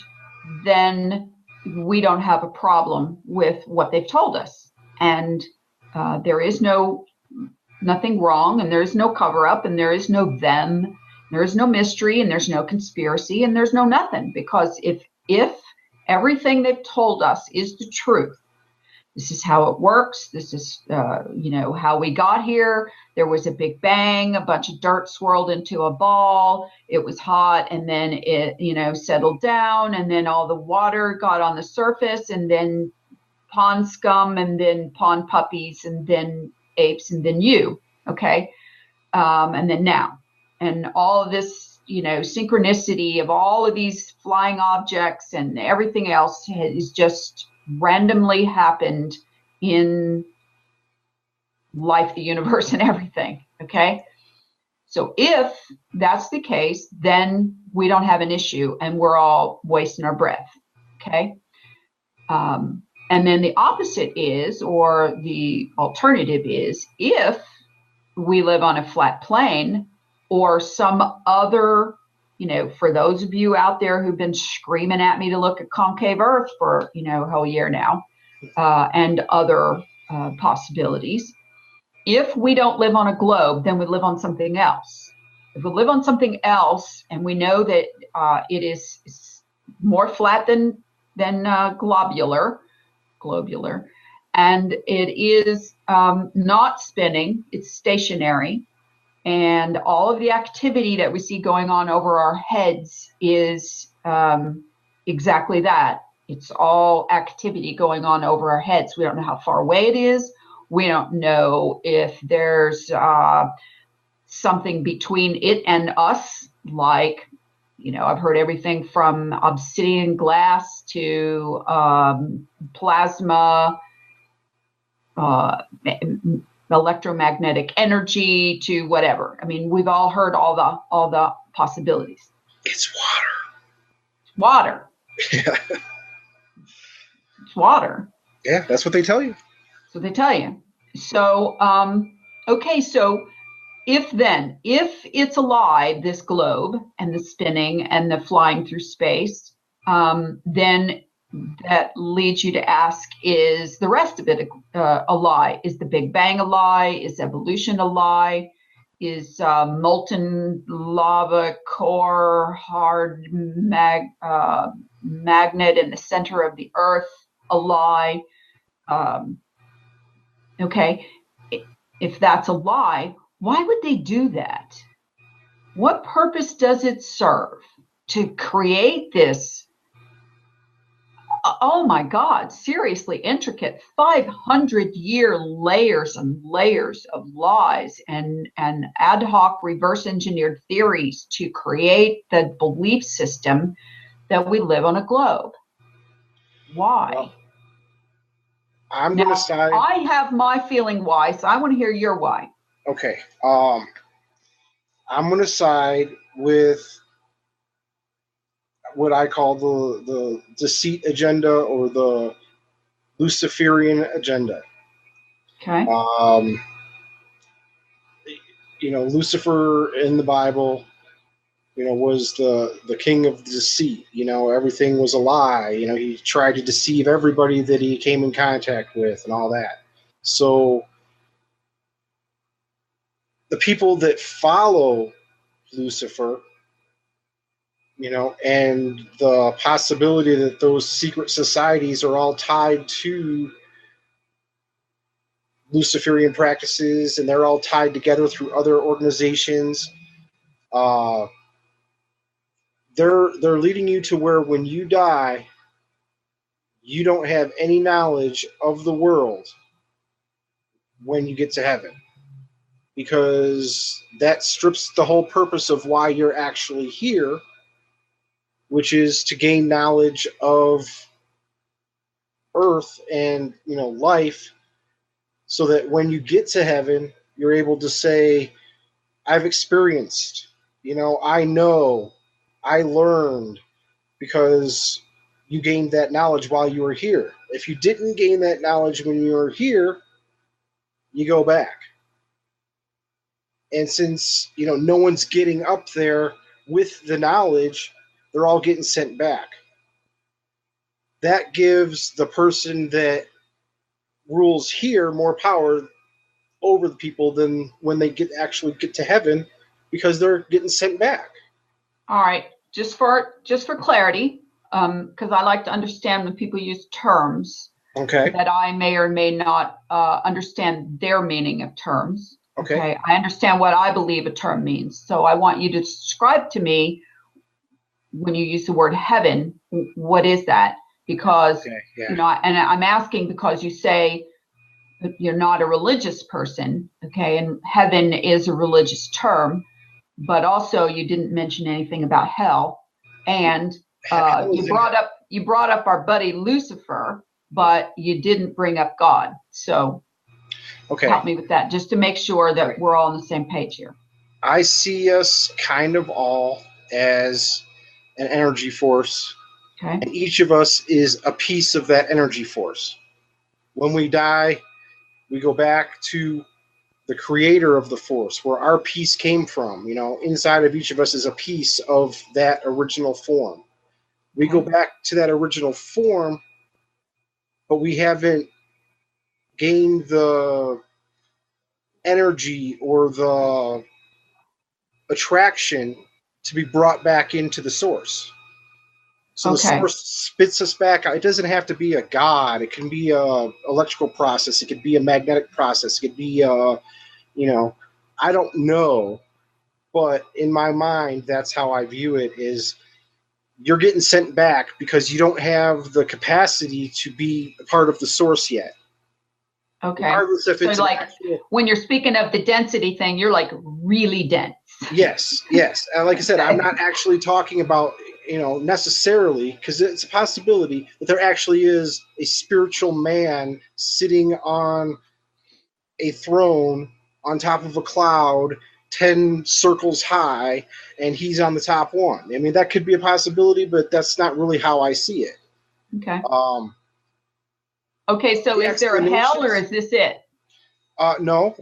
then we don't have a problem with what they've told us, and there is nothing wrong, and there is no cover-up, and there is no them, there is no mystery, and there's no conspiracy, and there's no nothing, because if everything they've told us is the truth, this is how it works, this is how we got here. There was a big bang, a bunch of dirt swirled into a ball, it was hot, and then it settled down, and then all the water got on the surface, and then pond scum, and then pond puppies, and then apes, and then you, okay, and then now, and all of this synchronicity of all of these flying objects and everything else is just randomly happened in life, the universe, and everything, okay? So if that's the case, then we don't have an issue, and we're all wasting our breath, okay? And then the opposite is, or the alternative is, if we live on a flat plane or some other, for those of you out there who've been screaming at me to look at concave Earth for, a whole year now, and other possibilities, if we don't live on a globe, then we live on something else. If we live on something else, and we know that it is more flat than globular, and it is not spinning, it's stationary, and all of the activity that we see going on over our heads is exactly that. It's all activity going on over our heads. We don't know how far away it is. We don't know if there's something between it and us, like, I've heard everything from obsidian glass to plasma, electromagnetic energy to whatever. I mean, we've all heard all the possibilities. It's water. It's water. Yeah. It's water. Yeah, that's what they tell you. So they tell you. So, okay, so if it's alive, this globe and the spinning and the flying through space, then that leads you to ask, is the rest of it a lie? Is the Big Bang a lie? Is evolution a lie? Is molten lava core hard magnet in the center of the Earth a lie? Okay, if that's a lie, why would they do that? What purpose does it serve to create this, oh my God, seriously intricate 500-year layers and layers of lies and ad hoc reverse engineered theories to create the belief system that we live on a globe? Why? Well, I'm going to side. I have my feeling why, so I want to hear your why. Okay. I'm going to side with what I call the deceit agenda, or the Luciferian agenda. Okay. Lucifer in the Bible, was the king of deceit. Everything was a lie. He tried to deceive everybody that he came in contact with and all that. So the people that follow Lucifer, and the possibility that those secret societies are all tied to Luciferian practices, and they're all tied together through other organizations. They're leading you to where, when you die, you don't have any knowledge of the world when you get to heaven, because that strips the whole purpose of why you're actually here, which is to gain knowledge of Earth and life, so that when you get to heaven, you're able to say, I've experienced, I know, I learned, because you gained that knowledge while you were here. If you didn't gain that knowledge when you were here, you go back. And since, no one's getting up there with the knowledge, they're all getting sent back. That gives the person that rules here more power over the people than when they actually get to heaven, because they're getting sent back. All right, just for clarity, because I like to understand when people use terms that I may or may not understand their meaning of terms. Okay, I understand what I believe a term means, so I want you to describe to me, when you use the word heaven, what is that? Because and I'm asking because you say you're not a religious person, okay, and heaven is a religious term, but also you didn't mention anything about hell, and you brought up our buddy Lucifer, but you didn't bring up God. So help me with that, just to make sure that we're all on the same page here. I see us kind of all as an energy force, and each of us is a piece of that energy force. When we die, we go back to the creator of the force, where our piece came from. Inside of each of us is a piece of that original form. We go back to that original form, but we haven't gained the energy or the attraction to be brought back into the source. So the source spits us back. It doesn't have to be a god. It can be a electrical process. It could be a magnetic process. It could be I don't know, but in my mind, that's how I view it, is you're getting sent back because you don't have the capacity to be a part of the source yet. Okay. Regardless if it's when you're speaking of the density thing, you're like really dense. Yes. And like I said, I'm not actually talking about, necessarily, because it's a possibility that there actually is a spiritual man sitting on a throne on top of a cloud 10 circles high, and he's on the top one. I mean, that could be a possibility, but that's not really how I see it. Okay. Okay, so is there a hell, or is this it? No.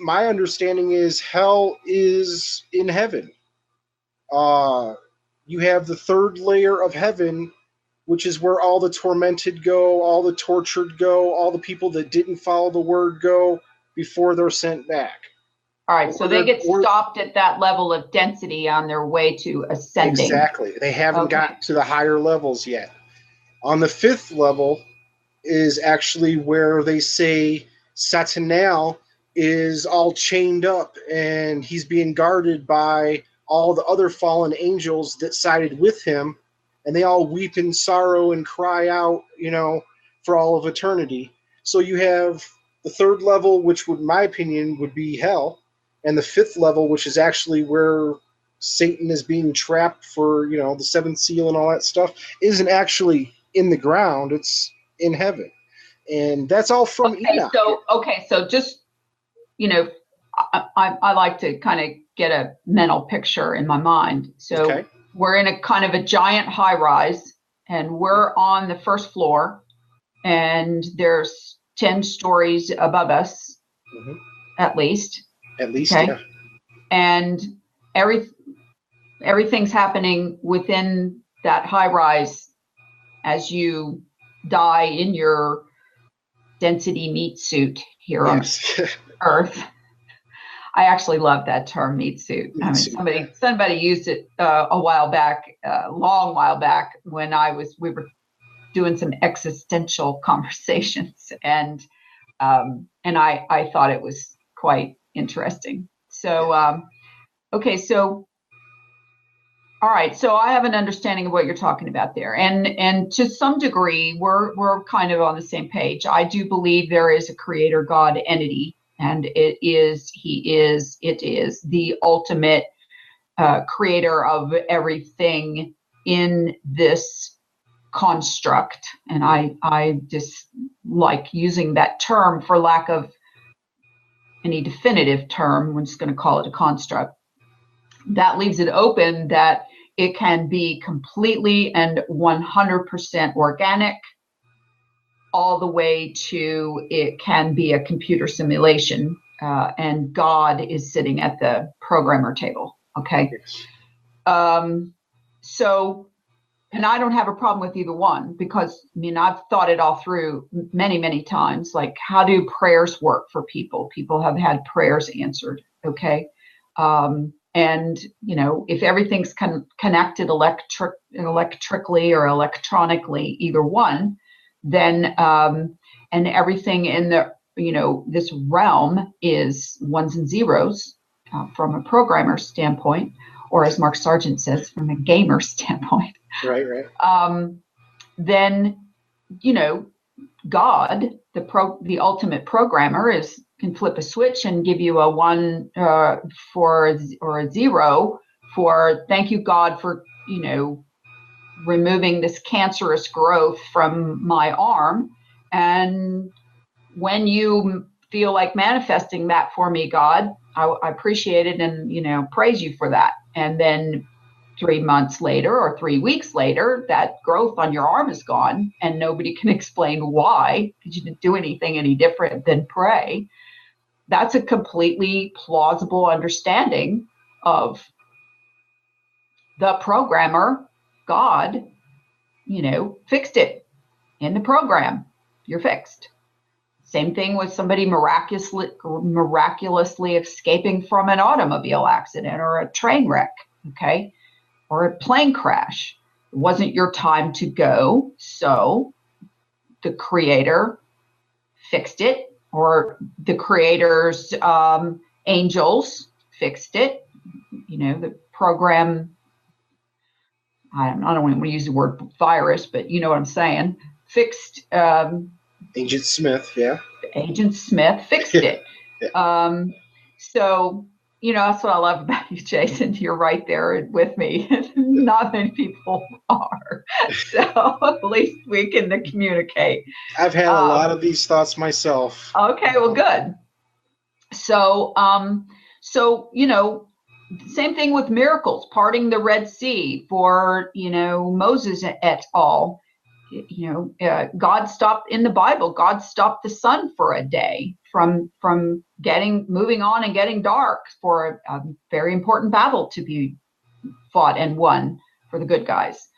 My understanding is hell is in heaven. You have the third layer of heaven, which is where all the tormented go, all the tortured go, all the people that didn't follow the word go before they're sent back. All right, so they get stopped at that level of density on their way to ascending. Exactly. They haven't got to the higher levels yet. On the fifth level is actually where they say Satanel is all chained up, and he's being guarded by all the other fallen angels that sided with him, and they all weep in sorrow and cry out, for all of eternity. So you have the third level, which would, in my opinion, would be hell, and the fifth level, which is actually where Satan is being trapped for, the seventh seal and all that stuff, isn't actually in the ground, it's in heaven. And that's all from Enoch. So just, I like to kind of get a mental picture in my mind. So we're in a kind of a giant high rise, and we're on the first floor, and there's 10 stories above us, at least. Yeah. And everything's happening within that high rise as you die in your density meat suit here on Earth. I actually love that term, meat suit. I mean, somebody used it a while back, a long while back, when we were doing some existential conversations, and I thought it was quite interesting. So, all right, so I have an understanding of what you're talking about there, and to some degree, we're kind of on the same page. I do believe there is a creator God entity, and it is the ultimate creator of everything in this construct. And I just like using that term for lack of any definitive term. We're just going to call it a construct. That leaves it open that it can be completely and 100% organic, all the way to it can be a computer simulation, and God is sitting at the programmer table. Okay. So, and I don't have a problem with either one, because I mean, I've thought it all through many, many times. Like, how do prayers work for people? People have had prayers answered. Okay. And, you know, if everything's connected electrically or electronically, either one, then, and everything in the, you know, this realm is ones and zeros, from a programmer standpoint, or as Mark Sargent says, from a gamer standpoint. Right, right. Then, you know, God, the ultimate programmer, can flip a switch and give you a 1 or a 0 for thank you, God, for, you know, removing this cancerous growth from my arm. And when you feel like manifesting that for me, God, I appreciate it and, you know, praise you for that. And then 3 months later or 3 weeks later, that growth on your arm is gone, and nobody can explain why, because you didn't do anything any different than pray. That's a completely plausible understanding of the programmer. God, you know, fixed it in the program. You're fixed. Same thing with somebody miraculously escaping from an automobile accident or a train wreck, okay, or a plane crash. It wasn't your time to go, so the creator fixed it, or the creator's angels fixed it. You know, the program, I don't want to use the word virus, but you know what I'm saying, fixed. Agent Smith, yeah. Agent Smith fixed it. Yeah. So, you know, that's what I love about you, Jason. You're right there with me. Not many people are. So at least we can communicate. I've had a lot of these thoughts myself. Okay, well, good. So, you know, same thing with miracles, parting the Red Sea for, you know, Moses et al. You know, God stopped in the Bible. God stopped the sun for a day from moving on and getting dark for a very important battle to be fought and won for the good guys.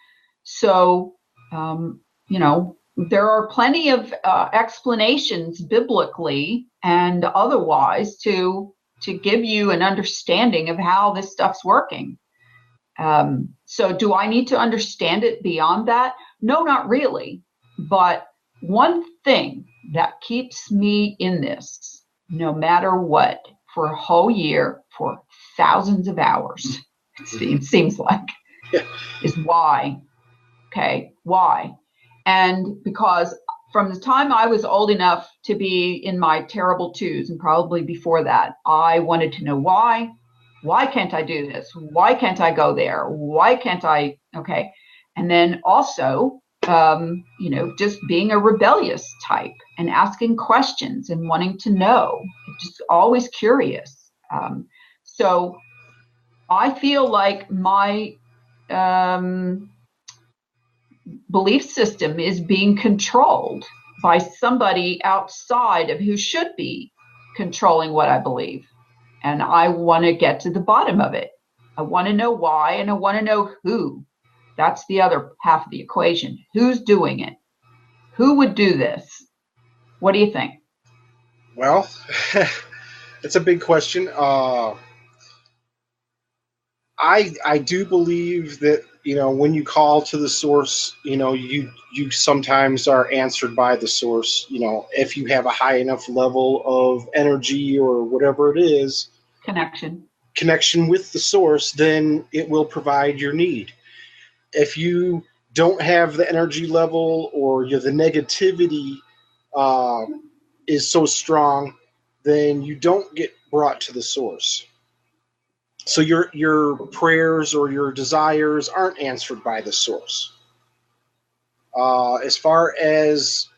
So, you know, there are plenty of explanations biblically and otherwise to give you an understanding of how this stuff's working. So do I need to understand it beyond that? No, not really. But one thing that keeps me in this, no matter what, for a whole year, for thousands of hours, it seems like, is why. Okay, why? And because from the time I was old enough to be in my terrible twos, and probably before that, I wanted to know why. Why can't I do this? Why can't I go there? Why can't I? Okay. And then also, you know, just being a rebellious type and asking questions and wanting to know, just always curious. So I feel like my belief system is being controlled by somebody outside of who should be controlling what I believe. And I want to get to the bottom of it. I want to know why, and I want to know who. That's the other half of the equation. Who's doing it? Who would do this? What do you think? Well, it's a big question. I do believe that, you know, when you call to the source, you know, you sometimes are answered by the source. You know, if you have a high enough level of energy or whatever it is, connection with the source, then it will provide your need. If you don't have the energy level, or the negativity is so strong, then you don't get brought to the source. So your prayers or your desires aren't answered by the source. As far as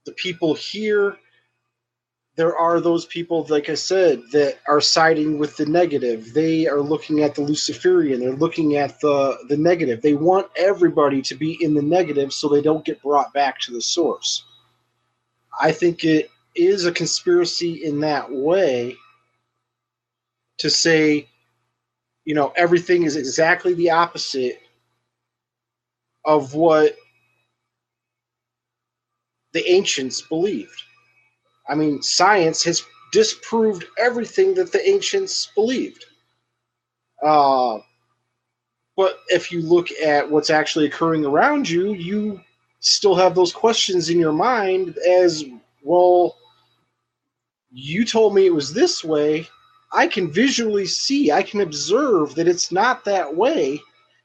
the people here, there are those people, like I said, that are siding with the negative. They are looking at the Luciferian. They're looking at the negative. They want everybody to be in the negative so they don't get brought back to the source. I think it is a conspiracy in that way to say, everything is exactly the opposite of what the ancients believed. I mean, science has disproved everything that the ancients believed. But if you look at what's actually occurring around you, you still have those questions in your mind as, well, you told me it was this way. I can visually see, I can observe that it's not that way.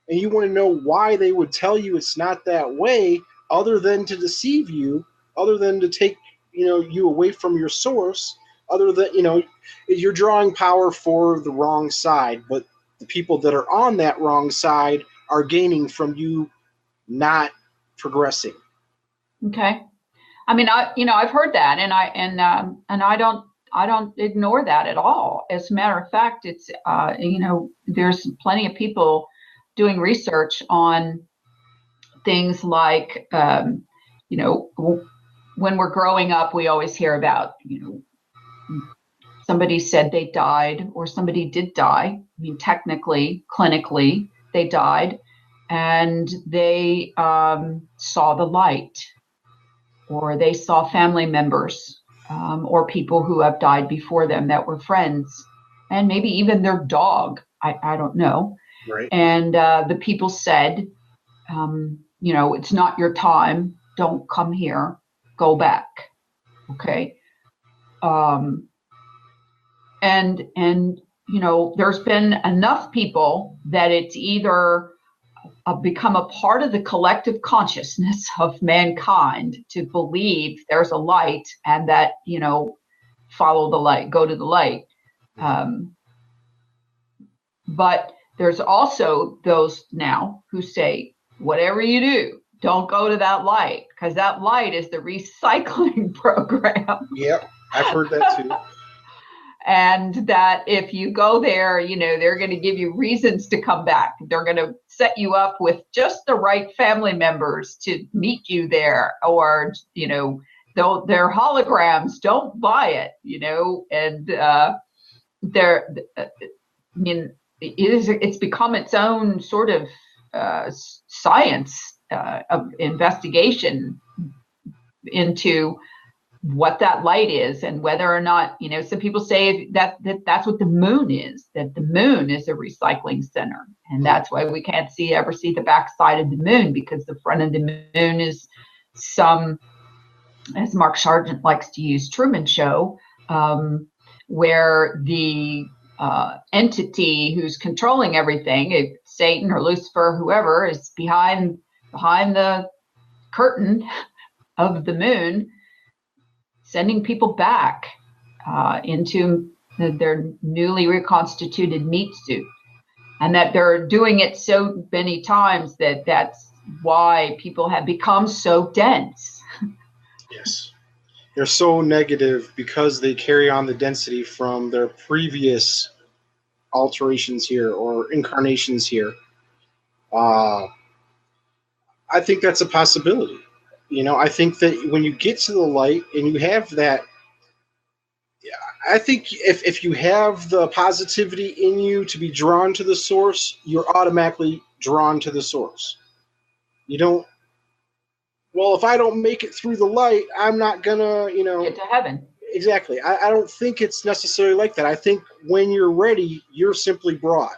And you want to know why they would tell you it's not that way, other than to deceive you, other than to take you away from your source, other than you're drawing power for the wrong side, but the people that are on that wrong side are gaining from you not progressing. Okay. I mean, I've heard that, and I don't ignore that at all. As a matter of fact, it's there's plenty of people doing research on things like when we're growing up, we always hear about somebody said they died, or somebody did die. I mean, technically, clinically, they died, and they saw the light, or they saw family members, or people who have died before them that were friends, and maybe even their dog. I don't know. Right. And the people said, it's not your time. Don't come here. Go back. Okay. And there's been enough people that it's either become a part of the collective consciousness of mankind to believe there's a light, and that, follow the light, go to the light. But there's also those now who say, whatever you do, don't go to that light, because that light is the recycling program. Yep, I've heard that too. And that if you go there, they're going to give you reasons to come back. They're going to set you up with just the right family members to meet you there, or, they're holograms, don't buy it, and it's become its own sort of science of investigation into what that light is, and whether or not, some people say that's what the moon is, that the moon is a recycling center. And that's why we can't ever see the backside of the moon, because the front of the moon is as Mark Sargent likes to use, Truman Show, where the entity who's controlling everything, Satan or Lucifer, whoever, is behind the curtain of the moon, sending people back into their newly reconstituted meat suit. And that they're doing it so many times that's why people have become so dense. Yes. They're so negative because they carry on the density from their previous alterations here or incarnations here. I think that's a possibility. I think that when you get to the light and you have that, I think if you have the positivity in you to be drawn to the source, you're automatically drawn to the source. You don't, well, if I don't make it through the light, I'm not gonna, get to heaven. Exactly. I don't think it's necessarily like that. I think when you're ready, you're simply brought.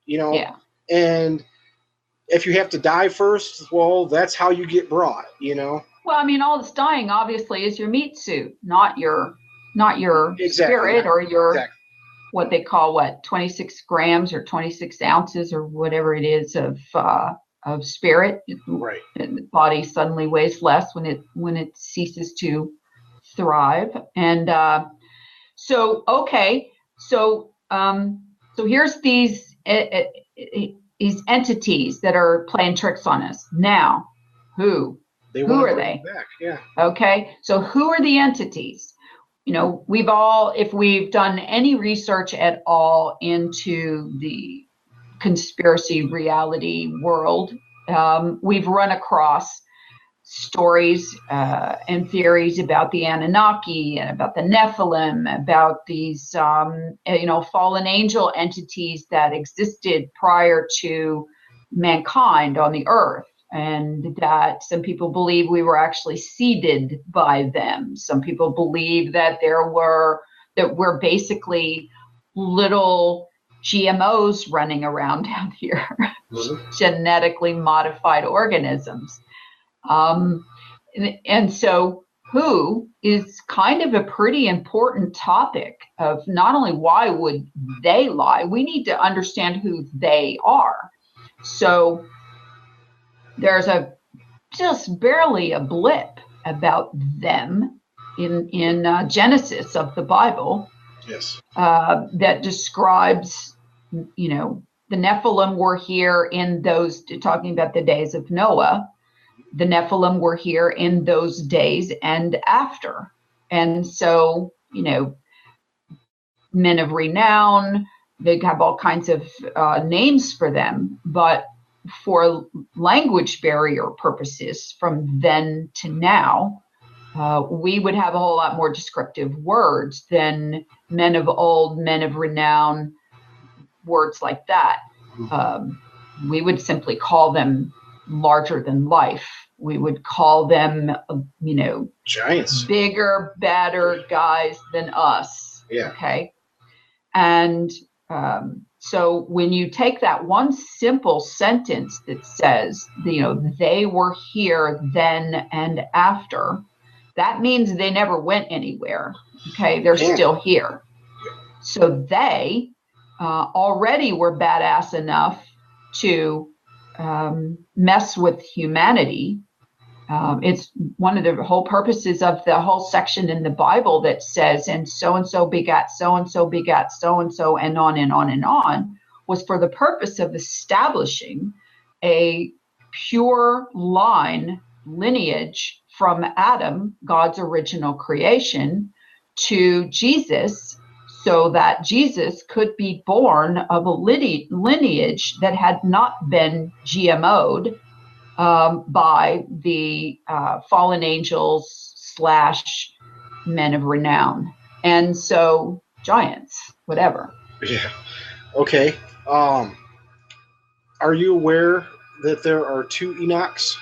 Yeah. And if you have to die first, well, that's how you get brought, Well, I mean, all this dying obviously is your meat suit, not your exactly. spirit, or your exactly. What they call 26 grams or 26 ounces or whatever it is of spirit. Right. And the body suddenly weighs less when it ceases to thrive. And so here's these entities that are playing tricks on us now. Who are they? Back. Yeah. Okay, so who are the entities? if we've done any research at all into the conspiracy reality world, we've run across stories and theories about the Anunnaki and about the Nephilim, about these, fallen angel entities that existed prior to mankind on the earth, and that some people believe we were actually seeded by them. Some people believe that we're basically little GMOs running around down here, genetically modified organisms. And so who is kind of a pretty important topic of not only why would they lie, we need to understand who they are. So there's just barely a blip about them in Genesis of the Bible. Yes. That describes, the Nephilim were here in those, talking about the days of Noah. The Nephilim were here in those days and after. And so, men of renown, they have all kinds of names for them, but for language barrier purposes, from then to now, we would have a whole lot more descriptive words than men of old, men of renown, words like that. We would simply call them larger than life. We would call them, giants, bigger, badder guys than us. Yeah. Okay. And so when you take that one simple sentence that says, they were here then and after, that means they never went anywhere. Okay. They're still here. So they already were badass enough to mess with humanity. It's one of the whole purposes of the whole section in the Bible that says, and so begat so-and-so begat so-and-so, and on and on and on, was for the purpose of establishing a pure lineage from Adam, God's original creation, to Jesus, so that Jesus could be born of a lineage that had not been GMO'd by the fallen angels / men of renown. And so giants, whatever. Yeah. Okay. Are you aware that there are 2 Enochs?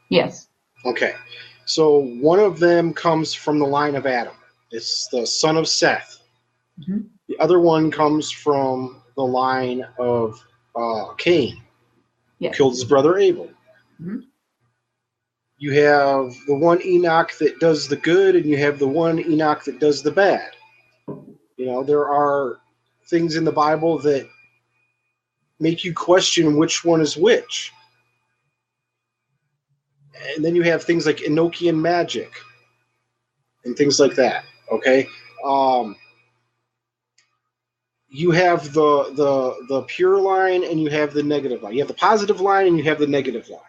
Yes. Okay. So one of them comes from the line of Adam. It's the son of Seth. Mm-hmm. The other one comes from the line of Cain, who killed his brother Abel. Mm-hmm. You have the one Enoch that does the good, and you have the one Enoch that does the bad. There are things in the Bible that make you question which one is which. And then you have things like Enochian magic and things like that. Okay. You have the pure line and you have the negative line. You have the positive line and you have the negative line.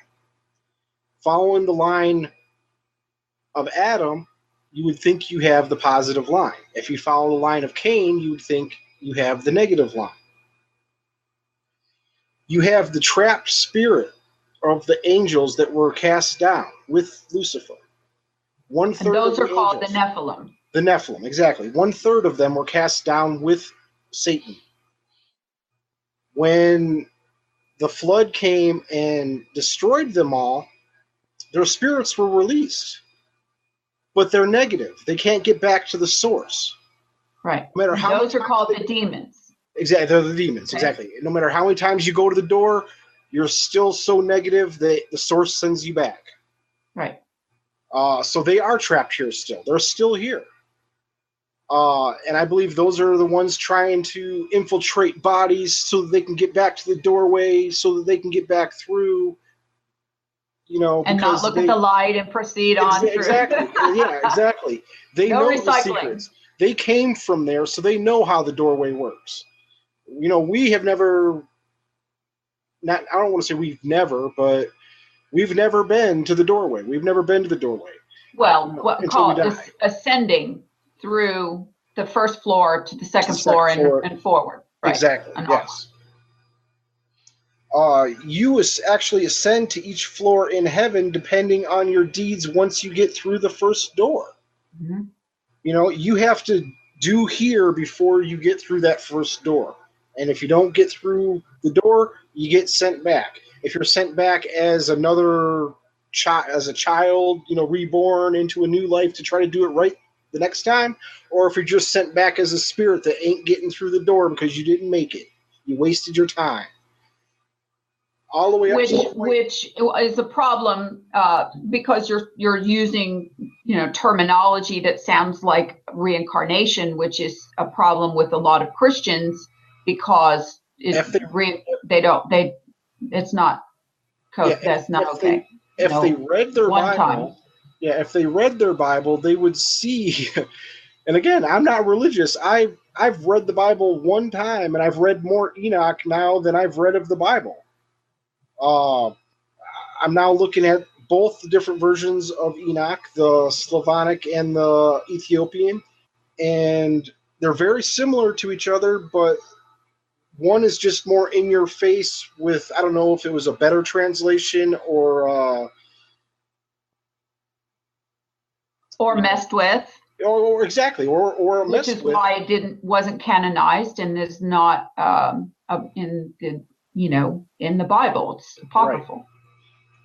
Following the line of Adam, you would think you have the positive line. If you follow the line of Cain, you would think you have the negative line. You have the trapped spirit of the angels that were cast down with Lucifer. 1/3 and those of the are called angels, the Nephilim. The Nephilim, exactly. 1/3 of them were cast down with Satan. When the flood came and destroyed them all, their spirits were released. But they're negative. They can't get back to the source. Right. No matter how those are called the demons. Exactly. They're the demons. Okay. Exactly. No matter how many times you go to the door, you're still so negative that the source sends you back. Right. So they are trapped here still. They're still here. And I believe those are the ones trying to infiltrate bodies so that they can get back to the doorway, so that they can get back through. And not look at the light and proceed on through. Exactly. Yeah, exactly. They know recycling. The secrets. They came from there, so they know how the doorway works. We have never, I don't want to say we've never, but we've never been to the doorway. We've never been to the doorway. Well, what call it ascending through the first floor to the second second floor. and forward. Right. Exactly. And Yes. You actually ascend to each floor in heaven depending on your deeds once you get through the first door. Mm-hmm. You know, you have to do here before you get through that first door. And if you don't get through the door, you get sent back. If you're sent back as another as a child, you know, reborn into a new life to try to do it right the next time, or if you're just sent back as a spirit that ain't getting through the door because you didn't make it. You wasted your time. All the way up which is a problem because you're using, you know, terminology that sounds like reincarnation, which is a problem with a lot of Christians because it's not that's not okay. If they read their one Bible, time. If they read their Bible, they would see. And again, I'm not religious. I've read the Bible one time, and I've read more Enoch now than I've read of the Bible. I'm now looking at both the different versions of Enoch, the Slavonic and the Ethiopian, and they're very similar to each other, but one is just more in your face with, I don't know if it was a better translation or messed with. Or exactly, or which is why it wasn't canonized and is not in the, you know, in the Bible. It's apocryphal.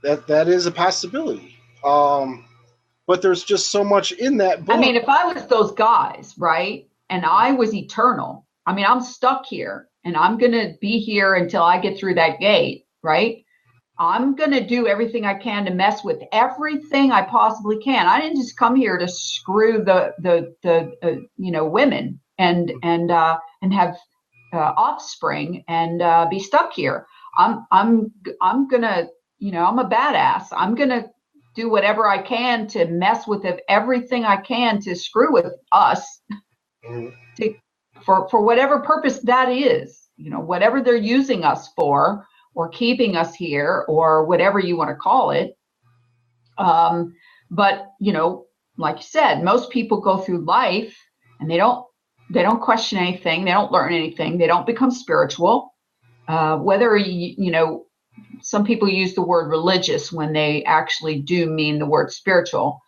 Right. That is a possibility. But there's just so much in that book. I mean, if I was those guys, right, and I was eternal, I mean, I'm stuck here and I'm going to be here until I get through that gate, right? I'm going to do everything I can to mess with everything I possibly can. I didn't just come here to screw the you know, women and have offspring and be stuck here. I'm gonna, you know, I'm a badass. I'm gonna do whatever I can to mess with everything I can to screw with us, for whatever purpose that is. You know, whatever they're using us for, or keeping us here, or whatever you want to call it. But, you know, like you said, most people go through life and they don't question anything. They don't learn anything. They don't become spiritual. Whether, you know, some people use the word religious when they actually do mean the word spiritual.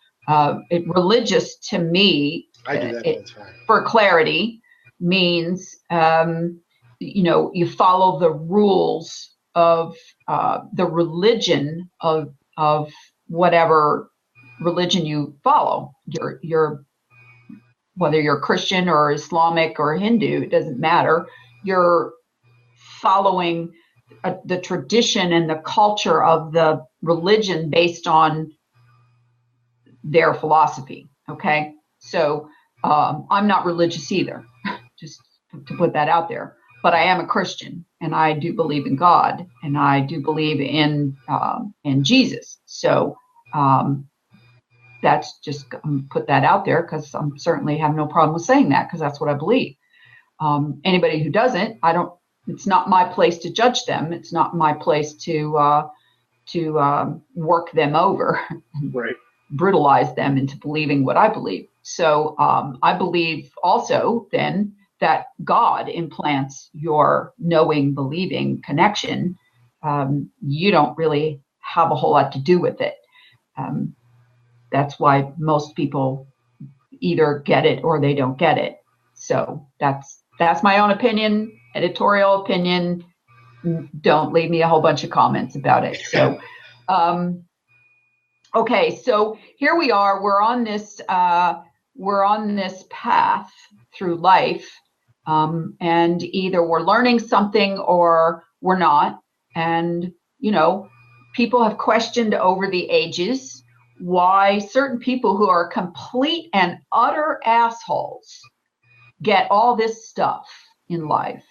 Religious to me, I do that all the time. For clarity, means, you know, you follow the rules of the religion of whatever religion you follow. You're whether you're Christian or Islamic or Hindu, it doesn't matter. You're following the tradition and the culture of the religion based on their philosophy. Okay, so I'm not religious either, just to put that out there. But I am a Christian, and I do believe in God, and I do believe in Jesus. So that's just, put that out there because I certainly have no problem with saying that because that's what I believe. Anybody who doesn't, it's not my place to judge them. It's not my place to work them over, right, brutalize them into believing what I believe. So I believe also then that God implants your knowing, believing connection. You don't really have a whole lot to do with it. That's why most people either get it or they don't get it. So that's my own opinion, editorial opinion. Don't leave me a whole bunch of comments about it. So, okay, so here we are. We're on this path through life, and either we're learning something or we're not. And you know, people have questioned over the ages why certain people who are complete and utter assholes get all this stuff in life.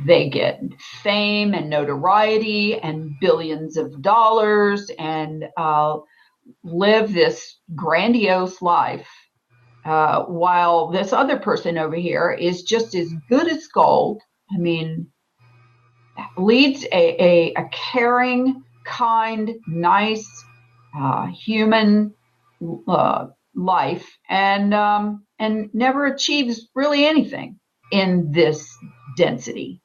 They get fame and notoriety and billions of dollars and live this grandiose life, while this other person over here is just as good as gold. I mean, leads a caring, kind, nice, human life and never achieves really anything in this density,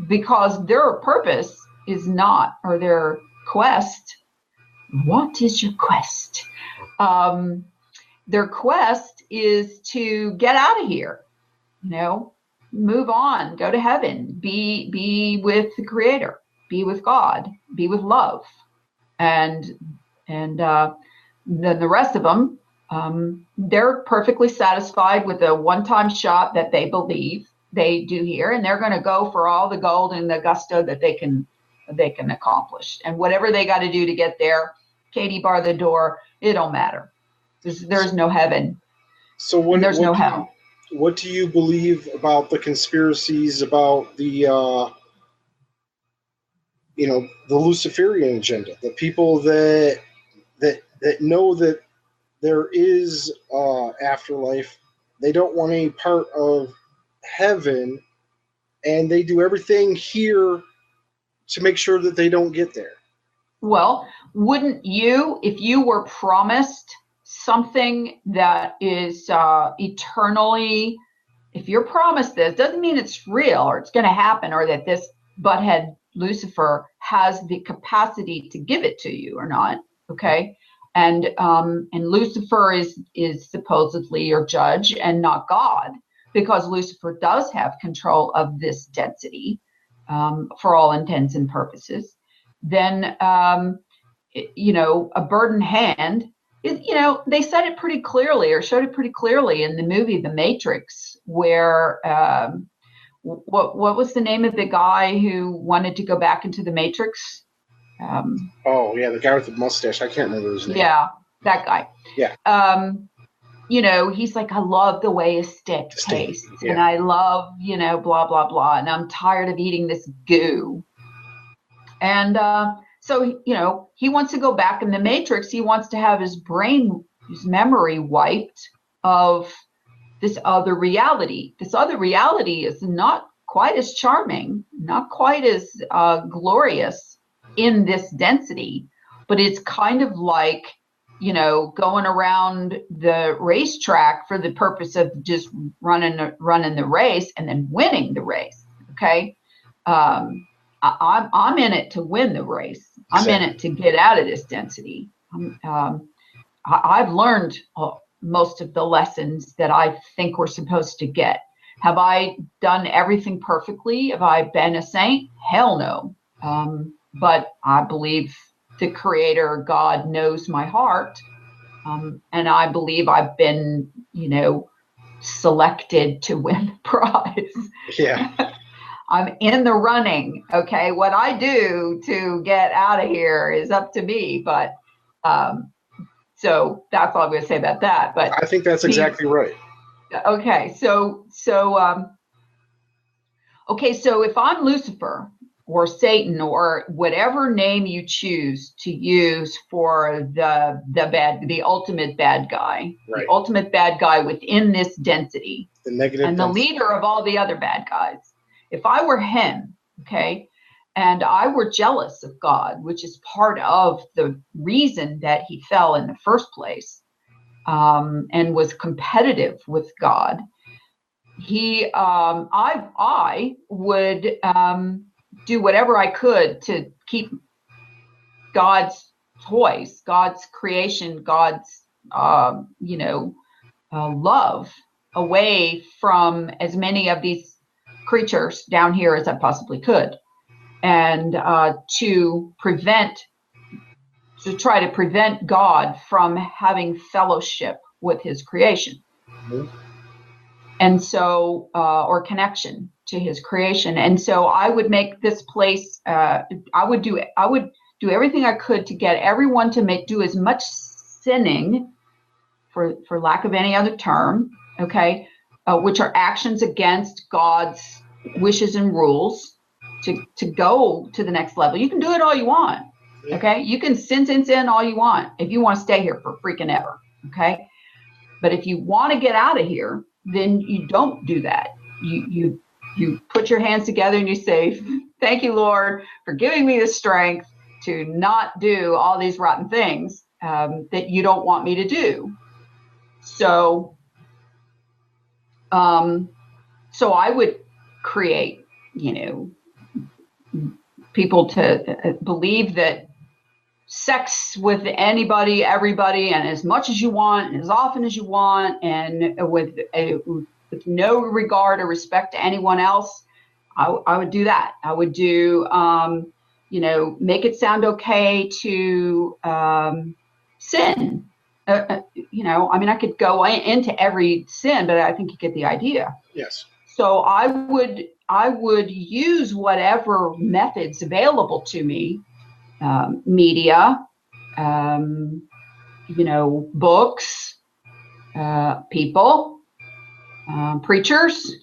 because their purpose is not, or their quest. What is your quest? Their quest is to get out of here, move on, go to heaven, be with the Creator, be with God, be with love, and then the rest of them, they're perfectly satisfied with the one-time shot that they believe they do here, and they're going to go for all the gold and the gusto that they can accomplish, and whatever they got to do to get there. Katie, bar the door. It don't matter. There's no heaven. So there's no hell. What do you believe about the conspiracies about the the Luciferian agenda? The people that know that there is afterlife, they don't want any part of heaven, and they do everything here to make sure that they don't get there. Well, wouldn't you, if you were promised something that is eternally, if you're promised this, doesn't mean it's real or it's going to happen, or that this butthead Lucifer has the capacity to give it to you or not, okay? And Lucifer is supposedly your judge and not God, because Lucifer does have control of this density for all intents and purposes. Then a burdened hand is, they said it pretty clearly, or showed it pretty clearly in the movie The Matrix, where what was the name of the guy who wanted to go back into the Matrix? The guy with the mustache. I can't remember his name. Yeah, that guy. Yeah. He's like, I love the way a steak tastes, and I love, blah, blah, blah, and I'm tired of eating this goo. And so, he wants to go back in the Matrix. He wants to have his memory wiped of this other reality. This other reality is not quite as charming, not quite as glorious in this density, but it's kind of like, going around the racetrack for the purpose of just running the race and then winning the race. Okay. I'm in it to win the race. I'm in it to get out of this density. I've learned most of the lessons that I think we're supposed to get. Have I done everything perfectly? Have I been a saint? Hell no. But I believe the Creator, God, knows my heart. And I believe I've been, selected to win the prize. Yeah. I'm in the running. Okay. What I do to get out of here is up to me. But so that's all I'm going to say about that. But I think that's exactly right. Okay. So if I'm Lucifer or Satan or whatever name you choose to use for the ultimate bad guy, right. The ultimate bad guy within this density, the negative and density. The leader of all the other bad guys. If I were him, okay, and I were jealous of God, which is part of the reason that he fell in the first place, and was competitive with God, I would do whatever I could to keep God's toys, God's creation, God's love away from as many of these creatures down here as I possibly could, and to try to prevent God from having fellowship with his creation. Mm-hmm. And so, or connection to his creation. And so I would make this place, I would do everything I could to get everyone to do as much sinning, for lack of any other term, okay, which are actions against God's wishes and rules, to go to the next level. You can do it all you want, okay? You can sin all you want if you want to stay here for freaking ever, okay? But if you want to get out of here, then you don't do that. You put your hands together and you say, thank you, Lord, for giving me the strength to not do all these rotten things. that you don't want me to do. So, so I would create, people to believe that sex with anybody, everybody, and as much as you want, and as often as you want, and with no regard or respect to anyone else, I would do that. I would do, make it sound okay to sin. I could go into every sin, but I think you get the idea. Yes. So I would use whatever methods available to me, media, books, people, preachers,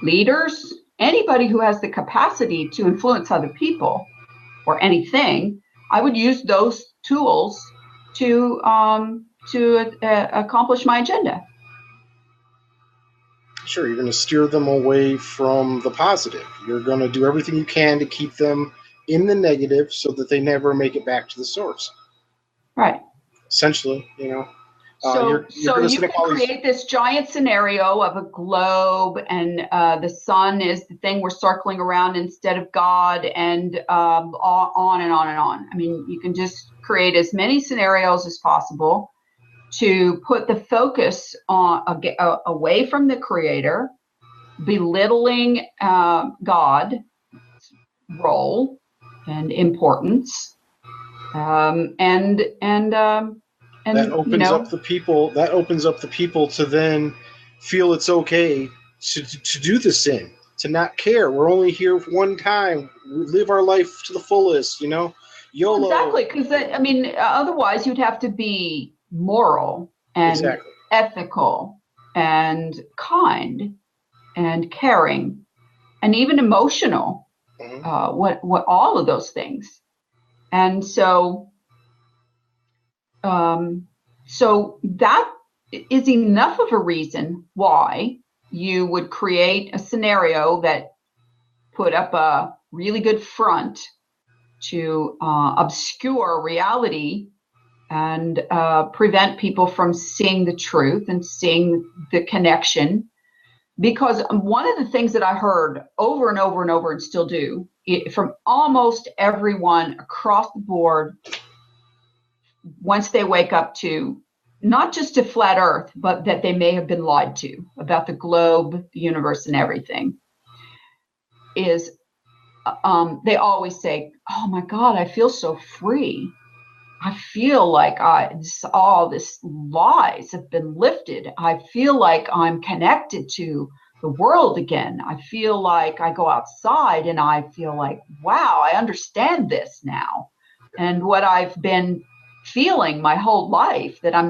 leaders, anybody who has the capacity to influence other people or anything. I would use those tools to accomplish my agenda. Sure, you're going to steer them away from the positive. You're going to do everything you can to keep them in the negative so that they never make it back to the source. Right. Essentially, So you can create this giant scenario of a globe, and the sun is the thing we're circling around instead of God, and on and on and on. I mean, you can just create as many scenarios as possible to put the focus on away from the Creator, belittling God's role and importance, and that opens up the people. That opens up the people to then feel it's okay to do the sin, to not care. We're only here one time. We live our life to the fullest. YOLO. Exactly, because otherwise you'd have to be moral and ethical and kind and caring and even emotional. Mm-hmm. What all of those things, and so. So that is enough of a reason why you would create a scenario that put up a really good front to obscure reality and prevent people from seeing the truth and seeing the connection. Because one of the things that I heard over and over and over and still do from almost everyone across the board, once they wake up to not just a flat earth, but that they may have been lied to about the globe, the universe, and everything, is they always say, oh my God, I feel so free. I feel like all this lies have been lifted. I feel like I'm connected to the world again. I feel like I go outside and I feel like, wow, I understand this now. And what I've been feeling my whole life, that I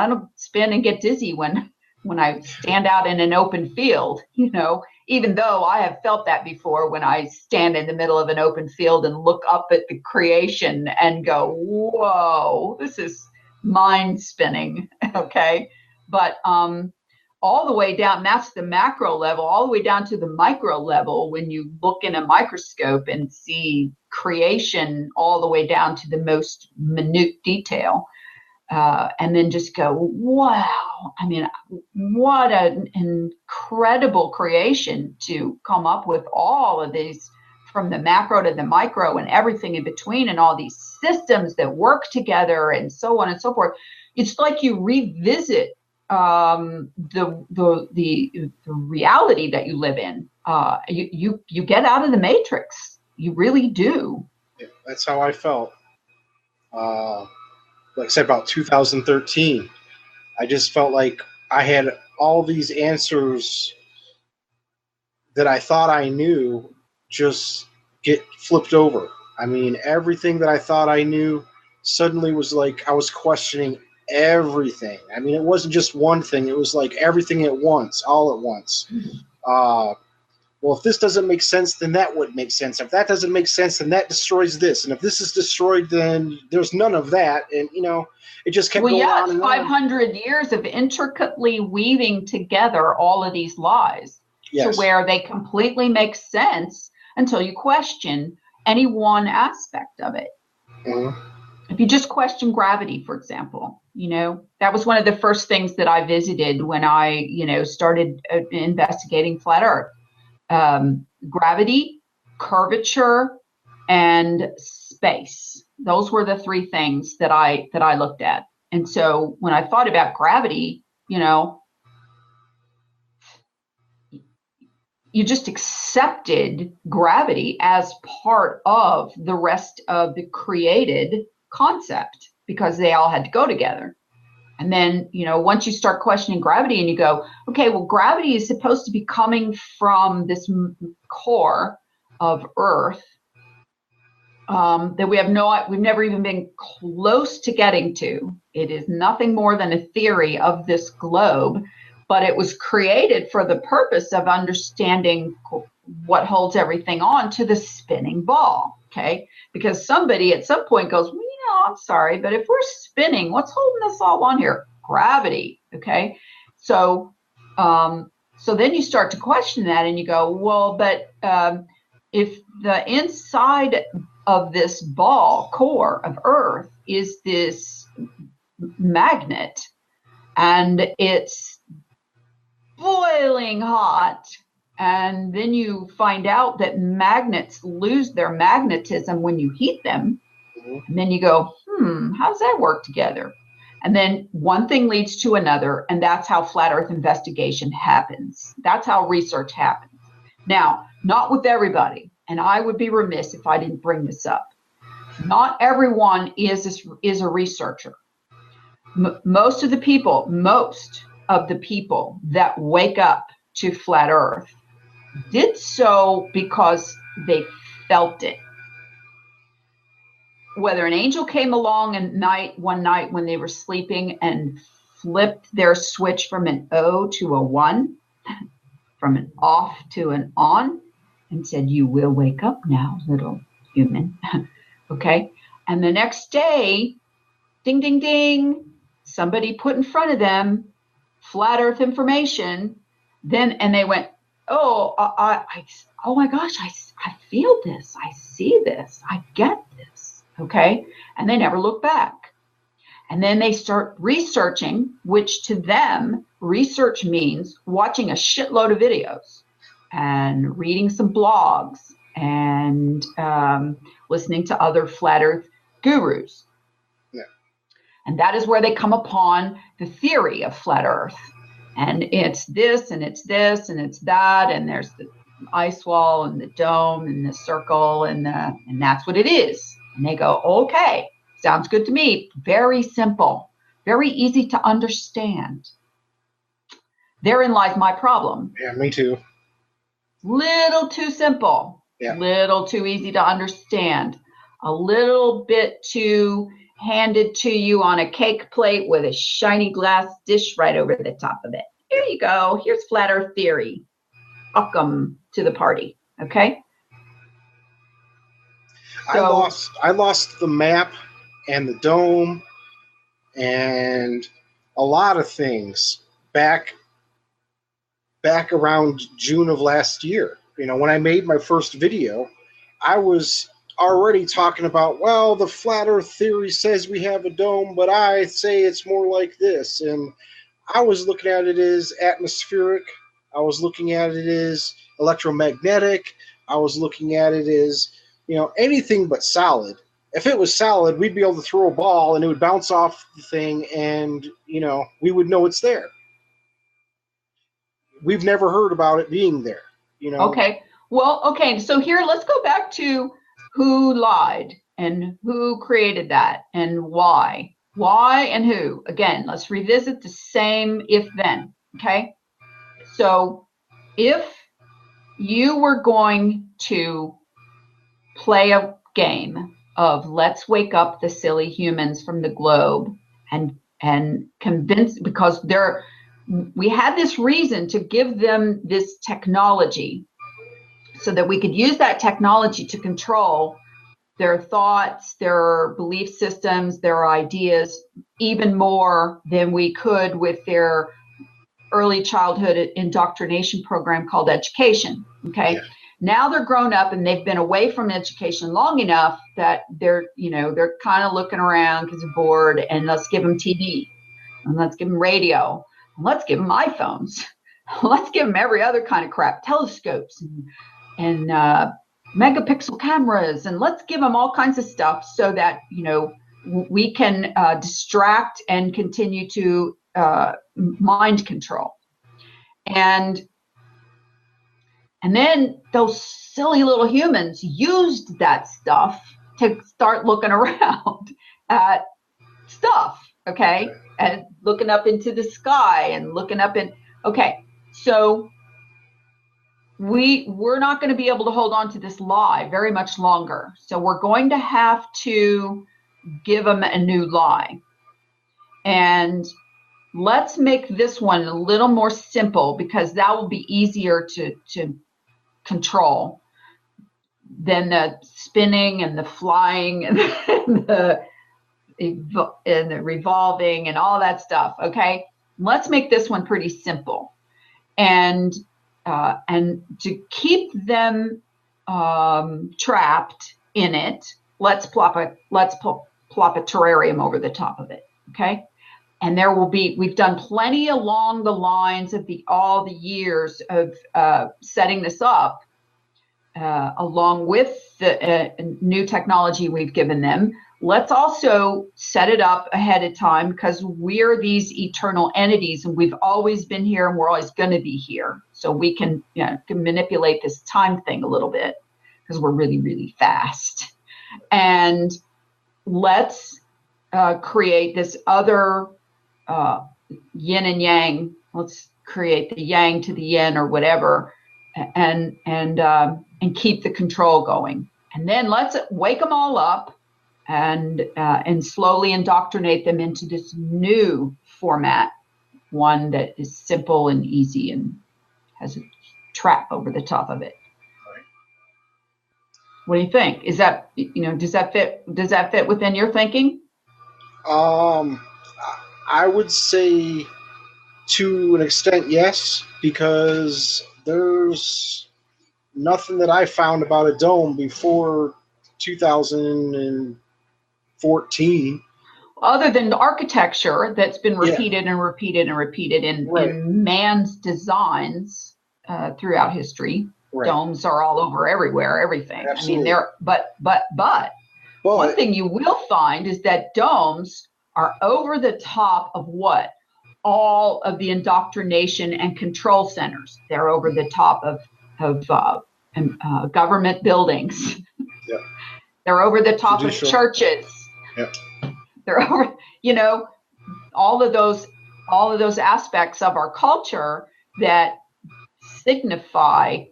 don't spin and get dizzy when I stand out in an open field, even though I have felt that before when I stand in the middle of an open field and look up at the creation and go, whoa, this is mind spinning. Okay. But all the way down, that's the macro level, all the way down to the micro level, when you look in a microscope and see creation all the way down to the most minute detail, and then just go, wow, what an incredible creation to come up with all of these, from the macro to the micro and everything in between, and all these systems that work together and so on and so forth. It's like you revisit the reality that you live in. You get out of the matrix. You really do. Yeah, that's how I felt. Like I said, about 2013, I just felt like I had all these answers that I thought I knew just get flipped over. Everything that I thought I knew suddenly was like I was questioning everything. It wasn't just one thing. It was like everything at once, all at once. Well, if this doesn't make sense, then that would make sense. If that doesn't make sense, then that destroys this. And if this is destroyed, then there's none of that. And, it just kept going on and on. 500 years of intricately weaving together all of these lies to where they completely make sense until you question any one aspect of it. Mm-hmm. If you just question gravity, for example, that was one of the first things that I visited when I, started investigating flat Earth. Gravity, curvature, and space. Those were the three things that I looked at. And so when I thought about gravity, you just accepted gravity as part of the rest of the created concept because they all had to go together. And then, once you start questioning gravity and you go, okay, well, gravity is supposed to be coming from this core of Earth that we've never even been close to getting to. It is nothing more than a theory of this globe, but it was created for the purpose of understanding what holds everything on to the spinning ball, okay? Because somebody at some point goes, well, I'm sorry, but if we're spinning, what's holding us all on here? Gravity, okay? So then you start to question that and you go, well, but if the inside of this ball core of Earth is this magnet and it's boiling hot, and then you find out that magnets lose their magnetism when you heat them, and then you go, how does that work together? And then one thing leads to another, and that's how flat Earth investigation happens. That's how research happens. Now, not with everybody, and I would be remiss if I didn't bring this up. Not everyone is a researcher. Most of the people that wake up to flat Earth did so because they felt it. Whether an angel came along one night when they were sleeping and flipped their switch from an O to a 1, from an off to an on, and said, you will wake up now, little human. Okay. And the next day, ding, ding, ding, somebody put in front of them flat Earth information, and they went, oh my gosh, I feel this, I see this, I get this, okay? And they never look back. And then they start researching, which to them, research means watching a shitload of videos and reading some blogs and listening to other flat Earth gurus. Yeah. And that is where they come upon the theory of flat Earth. And it's this, and it's this, and it's that, and there's the ice wall, and the dome, and the circle, and that's what it is. And they go, okay, sounds good to me. Very simple, very easy to understand. Therein lies my problem. Yeah, me too. Little too simple. Yeah. Little too easy to understand. A little bit too handed to you on a cake plate with a shiny glass dish right over the top of it. Here you go. Here's flat Earth theory. Welcome to the party. Okay. So, I lost the map and the dome and a lot of things back around June of last year. When I made my first video, I was already talking about, well, the flat Earth theory says we have a dome, but I say it's more like this. And I was looking at it as atmospheric. I was looking at it as electromagnetic. I was looking at it as, anything but solid. If it was solid, we'd be able to throw a ball and it would bounce off the thing and, we would know it's there. We've never heard about it being there, Okay. Well, okay. So here, let's go back to who lied and who created that and why. Why and who. Again, let's revisit the same if-then, okay? So if you were going to play a game of let's wake up the silly humans from the globe and convince, because we had this reason to give them this technology so that we could use that technology to control their thoughts, their belief systems, their ideas, even more than we could with their early childhood indoctrination program called education, okay? Yeah. Now they're grown up and they've been away from education long enough that they're kind of looking around because they're bored, and let's give them TV, and let's give them radio, and let's give them iPhones, let's give them every other kind of crap, telescopes and megapixel cameras, and let's give them all kinds of stuff so that we can distract and continue to mind control. And then those silly little humans used that stuff to start looking around at stuff, okay? And looking up into the sky and looking up in, okay. So we're not going to be able to hold on to this lie very much longer. So we're going to have to give them a new lie. And let's make this one a little more simple, because that will be easier to control than the spinning and the flying and the revolving and all that stuff. Okay, let's make this one pretty simple, and to keep them trapped in it, let's plop a terrarium over the top of it. Okay. And there will be, we've done plenty along the lines of all the years of setting this up, along with the new technology we've given them. Let's also set it up ahead of time, because we're these eternal entities, and we've always been here, and we're always going to be here. So we can manipulate this time thing a little bit, because we're really, really fast. And let's create this other yin and yang. Let's create the yang to the yin or whatever, and keep the control going. And then let's wake them all up and slowly indoctrinate them into this new format, one that is simple and easy and has a trap over the top of it. Right. What do you think? Is that, does that fit within your thinking? I would say to an extent, yes, because there's nothing that I found about a dome before 2014. Other than the architecture that's been repeated and repeated and repeated in man's designs throughout history. Right. Domes are all over everywhere, everything. Absolutely. I mean, but one thing you will find is that domes are over the top of what? All of the indoctrination and control centers. They're over the top of government buildings. Yep. They're over the top of churches. Yep. They're over, all of those aspects of our culture that signify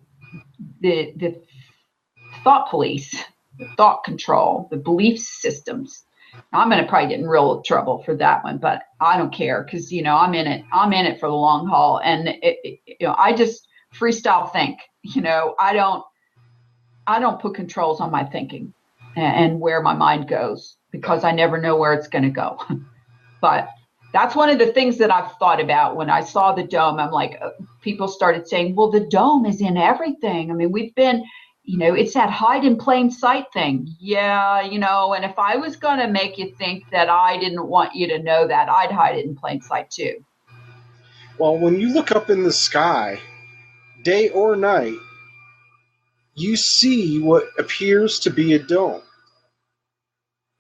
the thought police, the thought control, the belief systems. I'm going to probably get in real trouble for that one, but I don't care, because I'm in it for the long haul, and I just freestyle think. I don't put controls on my thinking and where my mind goes, because I never know where it's going to go. But that's one of the things that I've thought about when I saw the dome. I'm like, people started saying, well, the dome is in everything. I mean, we've been, it's that hide in plain sight thing. Yeah, and if I was going to make you think that I didn't want you to know that, I'd hide it in plain sight too. Well, when you look up in the sky, day or night, you see what appears to be a dome.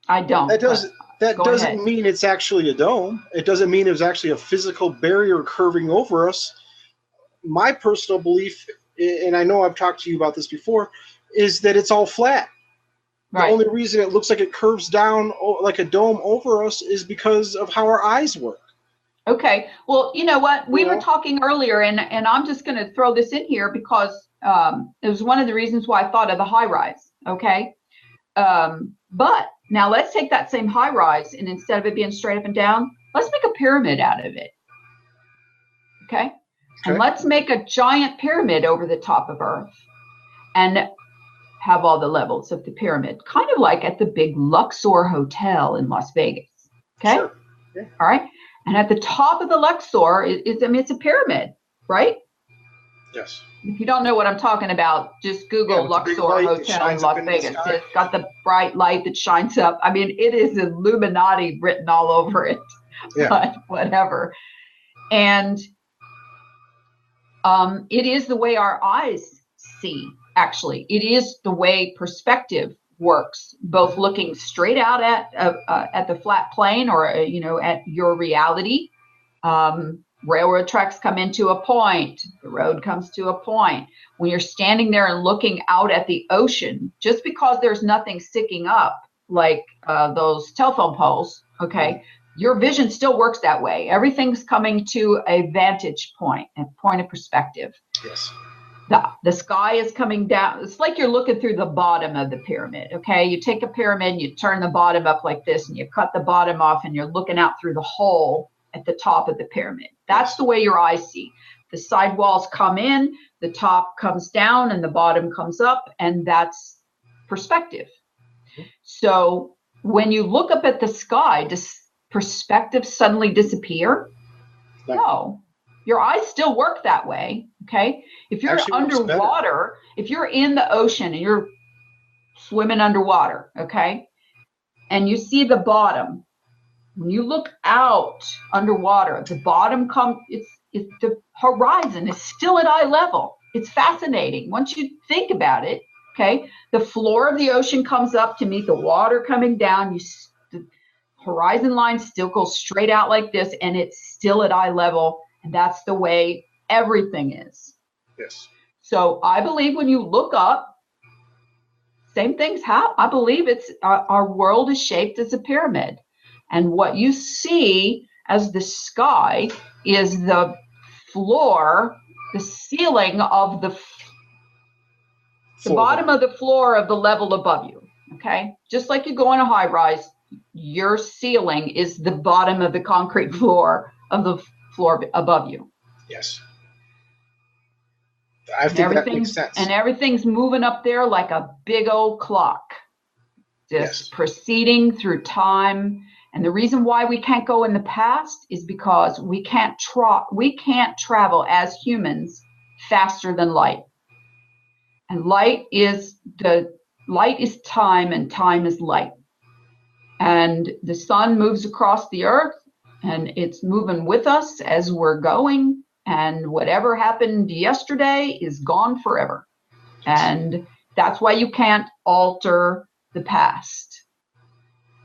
I don't. That doesn't mean it's actually a dome. It doesn't mean there's actually a physical barrier curving over us. My personal belief, and I know I've talked to you about this before, is that it's all flat. Right. The only reason it looks like it curves down like a dome over us is because of how our eyes work. Okay. Well, you know what? We were talking earlier, and I'm just going to throw this in here because it was one of the reasons why I thought of the high rise. Okay. But now let's take that same high rise, and instead of it being straight up and down, let's make a pyramid out of it. Okay. And let's make a giant pyramid over the top of Earth and have all the levels of the pyramid, kind of like at the big Luxor Hotel in Las Vegas. Okay. Sure. Yeah. All right. And at the top of the Luxor it's a pyramid, right? Yes. If you don't know what I'm talking about, just Google Luxor Hotel in Las Vegas. It's got the bright light that shines up. I mean, it is Illuminati written all over it, but whatever. And it is the way our eyes see, actually. It is the way perspective works, both looking straight out at the flat plane or, at your reality. Railroad tracks come into a point. The road comes to a point. When you're standing there and looking out at the ocean, just because there's nothing sticking up like those telephone poles, okay, your vision still works that way. Everything's coming to a vantage point, a point of perspective. Yes. The sky is coming down. It's like you're looking through the bottom of the pyramid, okay? You take a pyramid, you turn the bottom up like this, and you cut the bottom off, and you're looking out through the hole at the top of the pyramid. That's the way your eyes see. The side walls come in, the top comes down, and the bottom comes up, and that's perspective. So when you look up at the sky, does perspective suddenly disappear? No. Your eyes still work that way, okay? If you're underwater, if you're in the ocean and you're swimming underwater, okay, and you see the bottom, when you look out underwater, the bottom it's the horizon is still at eye level. It's fascinating. Once you think about it, okay, the floor of the ocean comes up to meet the water coming down. The horizon line still goes straight out like this, and it's still at eye level. And that's the way everything is. Yes. So I believe when you look up, same things happen. I believe it's our world is shaped as a pyramid. And what you see as the sky is the floor, the ceiling of the bottom of the floor of the level above you, okay? Just like you go on a high rise, your ceiling is the bottom of the concrete floor of the floor above you. Yes. I think that makes sense. And everything's moving up there like a big old clock, just proceeding through time. And the reason why we can't go in the past is because we can't travel as humans faster than light. And light is time, and time is light. And the sun moves across the earth, and it's moving with us as we're going. And whatever happened yesterday is gone forever. And that's why you can't alter the past.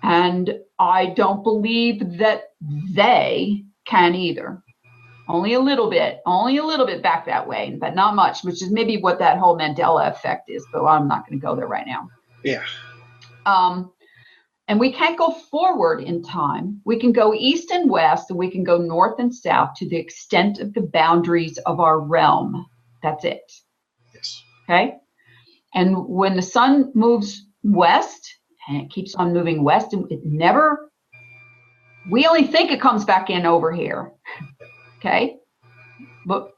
And I don't believe that they can either. Only a little bit back that way, but not much, which is maybe what that whole Mandela effect is, but I'm not going to go there right now. Yeah. And we can't go forward in time. We can go east and west, and we can go north and south to the extent of the boundaries of our realm. That's it. Yes. Okay? And when the sun moves west, and it keeps on moving west, and we only think it comes back in over here. Okay? But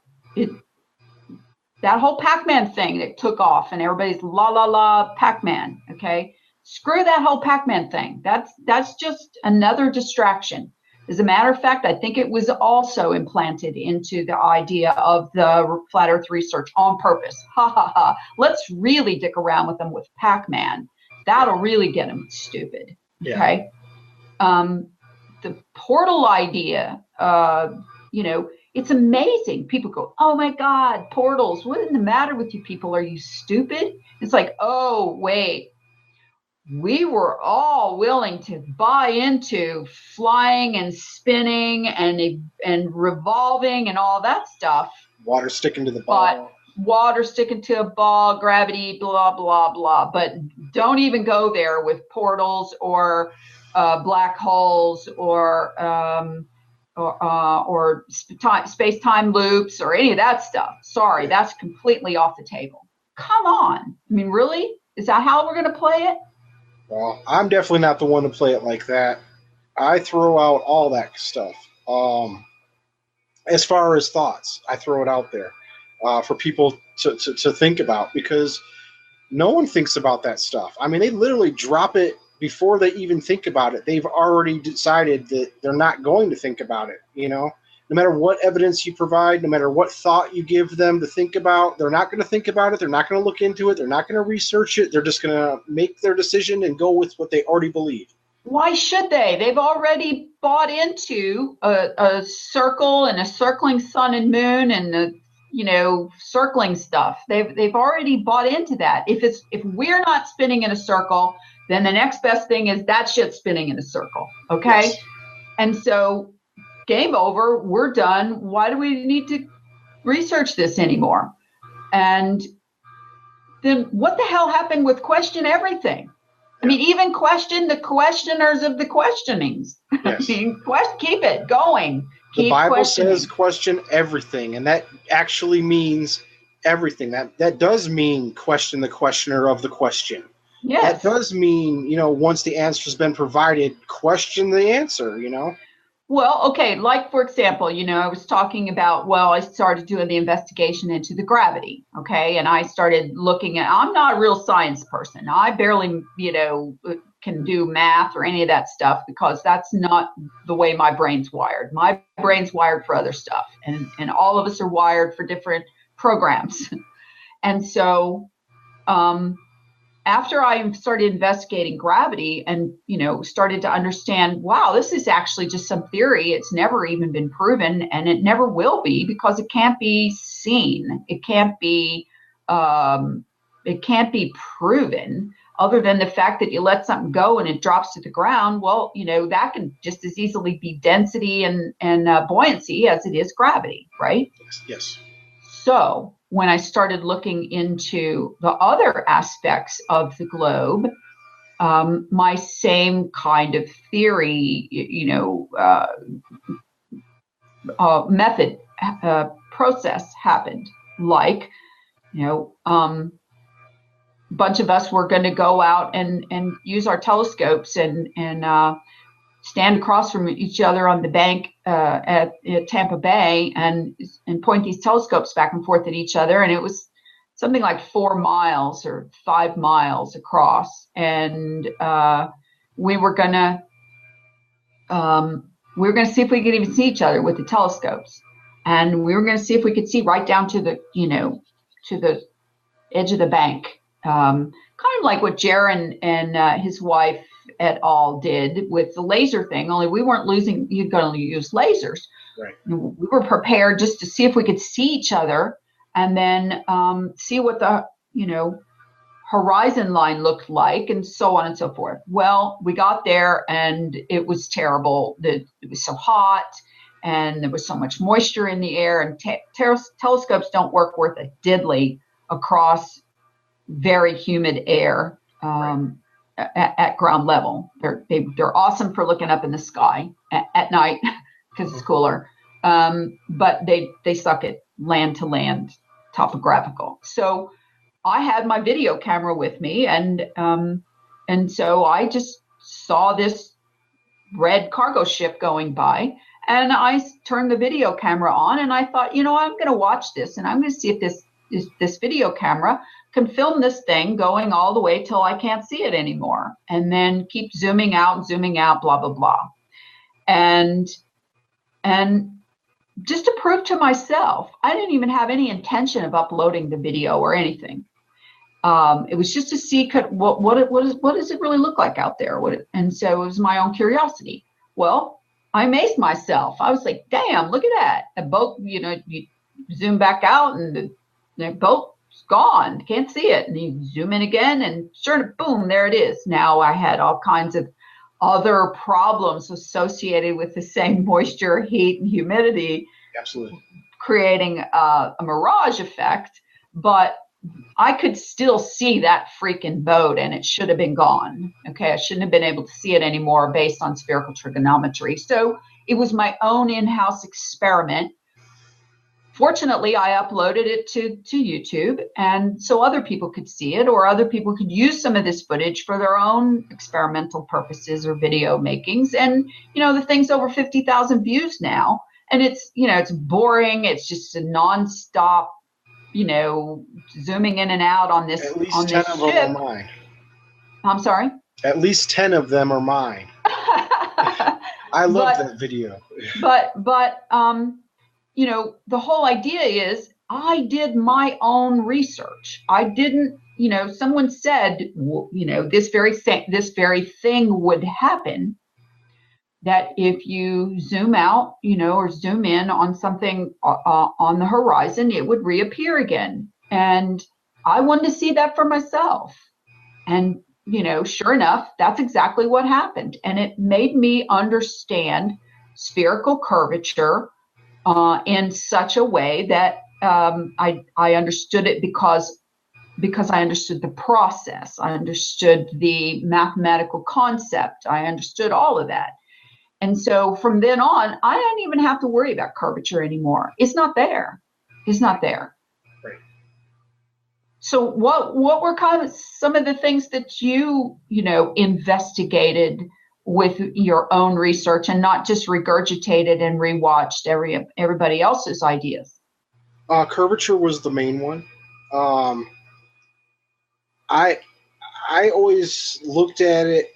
that whole Pac-Man thing that took off, and everybody's la la la Pac-Man, okay? Screw that whole Pac-Man thing. That's just another distraction. As a matter of fact, I think it was also implanted into the idea of the flat earth research on purpose. Ha ha ha. Let's really dick around with them with Pac-Man. That'll really get them stupid. Okay. The portal idea, it's amazing. People go, oh my God, portals. What is the matter with you people? Are you stupid? It's like, oh, wait. We were all willing to buy into flying and spinning and revolving and all that stuff. Water sticking to the ball. Water sticking to a ball, gravity, blah, blah, blah. But don't even go there with portals or black holes or space-time loops or any of that stuff. Sorry, that's completely off the table. Come on. I mean, really? Is that how we're going to play it? Well, I'm definitely not the one to play it like that. I throw out all that stuff. As far as thoughts, I throw it out there for people to think about, because no one thinks about that stuff. I mean, they literally drop it before they even think about it. They've already decided that they're not going to think about it, no matter what evidence you provide, no matter what thought you give them to think about, they're not going to think about it. They're not going to look into it. They're not going to research it. They're just going to make their decision and go with what they already believe. Why should they? They've already bought into a circle and a circling sun and moon and the, circling stuff. They've already bought into that. If we're not spinning in a circle, then the next best thing is that shit spinning in a circle. Okay. Yes. And so game over, we're done. Why do we need to research this anymore? And then what the hell happened with question everything? I mean, even question the questioners of the questionings. Yes. I mean, keep it going. The Bible says question everything, and that actually means everything. That does mean question the questioner of the question. Yes. That does mean, once the answer's been provided, question the answer, Well, okay, like, for example, I was talking about, I started doing the investigation into the gravity, okay, and I started looking at, I'm not a real science person. I barely, can do math or any of that stuff because that's not the way my brain's wired. My brain's wired for other stuff, and all of us are wired for different programs. And so, after I started investigating gravity and, started to understand, wow, this is actually just some theory. It's never even been proven, and it never will be because it can't be seen. It can't be proven other than the fact that you let something go and it drops to the ground. Well, that can just as easily be density and buoyancy as it is gravity, right? Yes. So when I started looking into the other aspects of the globe, my same kind of theory, method, process happened. Like, a bunch of us were going to go out and use our telescopes and stand across from each other on the bank at Tampa Bay and point these telescopes back and forth at each other. And it was something like 4 miles or 5 miles across. And we were going to see if we could even see each other with the telescopes. And we were going to see if we could see right down to the, to the edge of the bank. Kind of like what Jaron and his wife et al. Did with the laser thing, only we weren't going to use lasers. Right. We were prepared just to see if we could see each other and then see what the, horizon line looked like and so on and so forth. Well, we got there and it was terrible. It was so hot and there was so much moisture in the air, and telescopes don't work worth a diddly across very humid air. Right. At ground level. They're awesome for looking up in the sky at night because it's cooler, but they suck at land to land topographical. So I had my video camera with me, and so I just saw this red cargo ship going by, and I turned the video camera on, and I thought, I'm going to watch this, and I'm going to see if this video camera can film this thing going all the way till I can't see it anymore, and then keep zooming out, blah, blah, blah. And just to prove to myself, I didn't even have any intention of uploading the video or anything. It was just to see what does it really look like out there? And so it was my own curiosity. Well, I amazed myself. I was like, damn, look at that. The boat, you zoom back out and the boat, gone, can't see it, and you zoom in again, and sure, boom, there it is. Now I had all kinds of other problems associated with the same moisture, heat, and humidity. Absolutely. Creating a mirage effect, but I could still see that freaking boat, and it should have been gone. Okay, I shouldn't have been able to see it anymore based on spherical trigonometry. So it was my own in-house experiment. Fortunately, I uploaded it to YouTube, and so other people could see it, or other people could use some of this footage for their own experimental purposes or video makings. And, the thing's over 50,000 views now, and it's, it's boring. It's just a nonstop, zooming in and out on this. At least on 10 this of ship. them are mine. I'm sorry? At least 10 of them are mine. I love that video. But you know, the whole idea is I did my own research. I didn't, you know, someone said, you know, this very thing would happen, that if you zoom out, you know, or zoom in on something on the horizon, it would reappear again. And I wanted to see that for myself. And, you know, sure enough, that's exactly what happened. And it made me understand spherical curvature in such a way that I understood it because I understood the process. I understood the mathematical concept. I understood all of that. And so from then on, I don't even have to worry about curvature anymore. It's not there. It's not there. Right. So what were kind of some of the things that you know, investigated with your own research and not just regurgitated and rewatched everybody else's ideas? Curvature was the main one. I always looked at it,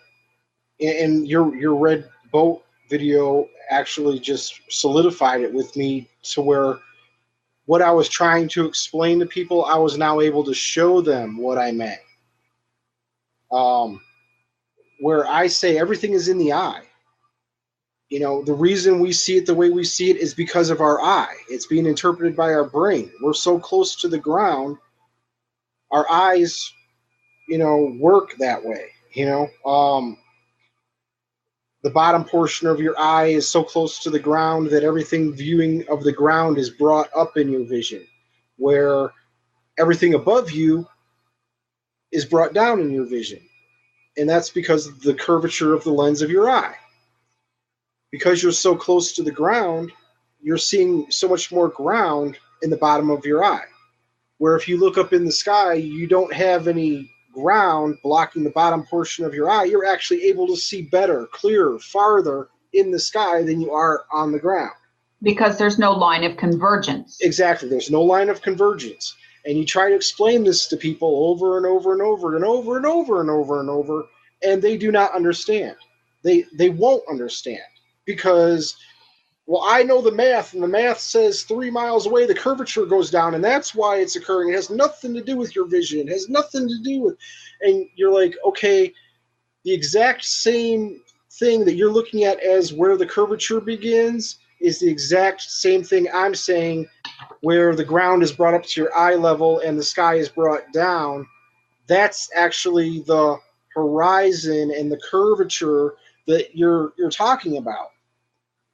and your red boat video actually just solidified it with me, to where what I was trying to explain to people, I was now able to show them what I meant. Where I say everything is in the eye. You know, the reason we see it the way we see it is because of our eye. It's being interpreted by our brain. We're so close to the ground, our eyes, you know, work that way. You know, the bottom portion of your eye is so close to the ground that everything viewing of the ground is brought up in your vision, where everything above you is brought down in your vision. And that's because of the curvature of the lens of your eye. Because you're so close to the ground, you're seeing so much more ground in the bottom of your eye. Where if you look up in the sky, you don't have any ground blocking the bottom portion of your eye. You're actually able to see better, clearer, farther in the sky than you are on the ground. Because there's no line of convergence. Exactly. There's no line of convergence. And you try to explain this to people over and over and over and over and over and over and over, and they do not understand. They won't understand. Because, well, I know the math, and the math says 3 miles away the curvature goes down, and that's why it's occurring. It has nothing to do with your vision. It has nothing to do with, and you're like, okay, the exact same thing that you're looking at as where the curvature begins is the exact same thing I'm saying, where the ground is brought up to your eye level and the sky is brought down. That's actually the horizon and the curvature that you're talking about.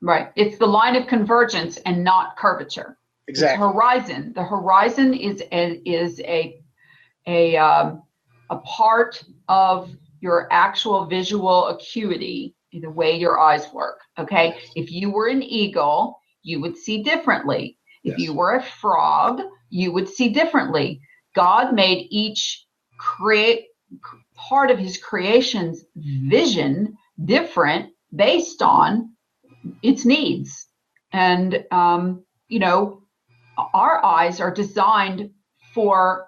Right. It's the line of convergence and not curvature. Exactly. It's horizon. The horizon is a part of your actual visual acuity, the way your eyes work. Okay. Yes. If you were an eagle, you would see differently. If Yes. you were a frog, you would see differently. God made each part of his creation's vision different based on its needs. And, you know, our eyes are designed for,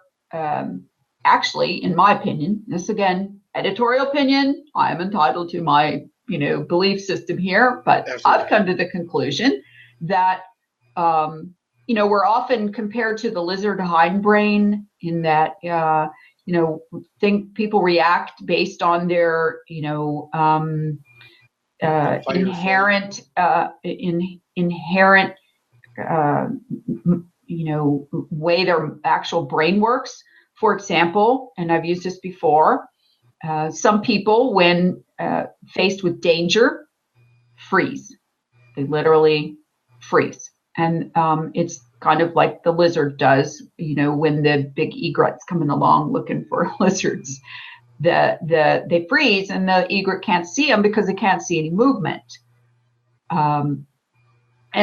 actually, in my opinion, this again, editorial opinion, I am entitled to my, you know, belief system here, but Absolutely. I've come to the conclusion that, you know, we're often compared to the lizard hindbrain in that, you know, people react based on their, you know, inherent, you know, way their actual brain works. For example, and I've used this before, some people, when faced with danger, freeze. They literally freeze. And it's kind of like the lizard does, you know, when the big egret's coming along looking for lizards. They freeze and the egret can't see them because it can't see any movement. And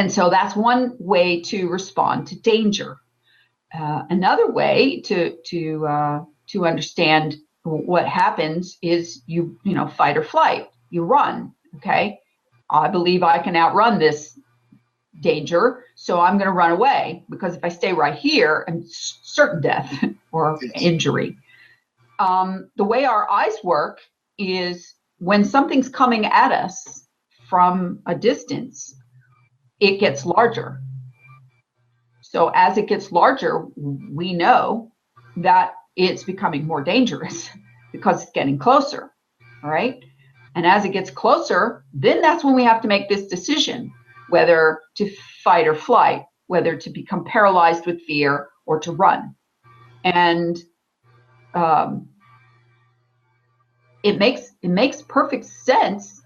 so that's one way to respond to danger. Another way to understand what happens is you know, fight or flight. You run. Okay, I believe I can outrun this danger, so I'm going to run away, because if I stay right here, I'm certain death or injury. The way our eyes work is when something's coming at us from a distance, it gets larger. So as it gets larger, we know that it's becoming more dangerous because it's getting closer, all right? And as it gets closer, then that's when we have to make this decision, whether to fight or flight, whether to become paralyzed with fear or to run. And it makes perfect sense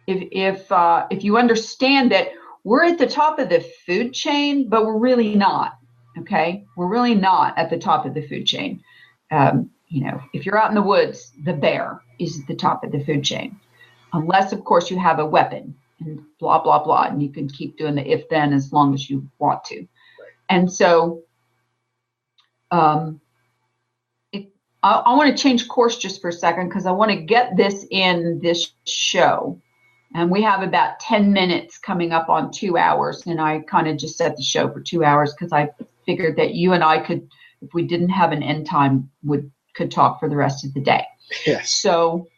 if you understand that we're at the top of the food chain, but we're really not. Okay, we're really not at the top of the food chain. If you're out in the woods, the bear is at the top of the food chain, unless of course you have a weapon and blah blah blah, and you can keep doing the if then as long as you want to. Right. And so, I want to change course just for a second because I want to get this in this show. And we have about 10 minutes coming up on 2 hours. And I kind of just set the show for 2 hours because I figured that you and I could, if we didn't have an end time, could talk for the rest of the day. Yes. So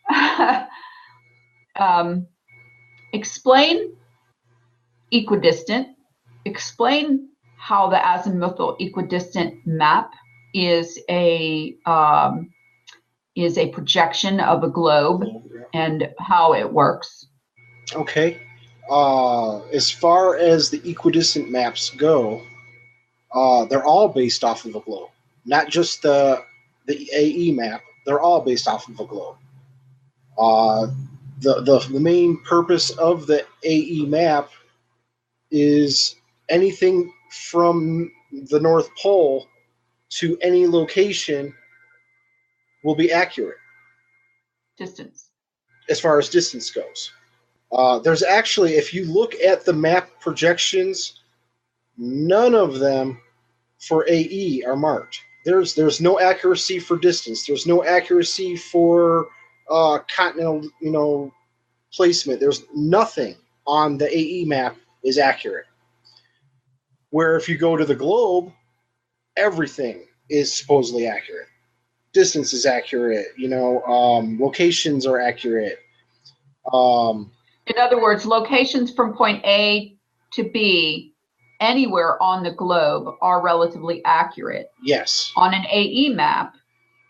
explain equidistant. Explain how the azimuthal equidistant map is a projection of a globe and how it works. Okay. As far as the equidistant maps go, they're all based off of a globe, not just the AE map. They're all based off of a globe. The main purpose of the AE map is anything from the North Pole to any location will be accurate. Distance. As far as distance goes. There's actually, if you look at the map projections, none of them for AE are marked. There's no accuracy for distance. There's no accuracy for continental, placement. There's nothing on the AE map is accurate. Where if you go to the globe, everything is supposedly accurate. Distance is accurate. Locations are accurate. In other words, locations from point A to B anywhere on the globe are relatively accurate. Yes. On an AE map,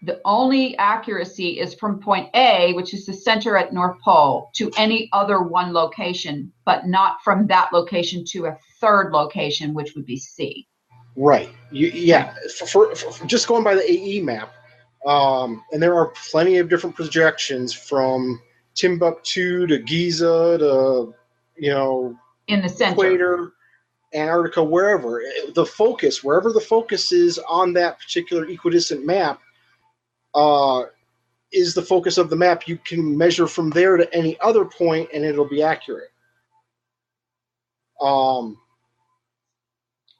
the only accuracy is from point A, which is the center at North Pole, to any other one location, but not from that location to a third location, which would be C. Right. For just going by the AE map, and there are plenty of different projections from Timbuktu to Giza to, in the center, Equator, Antarctica, wherever the focus is on that particular equidistant map, is the focus of the map. You can measure from there to any other point, and it'll be accurate.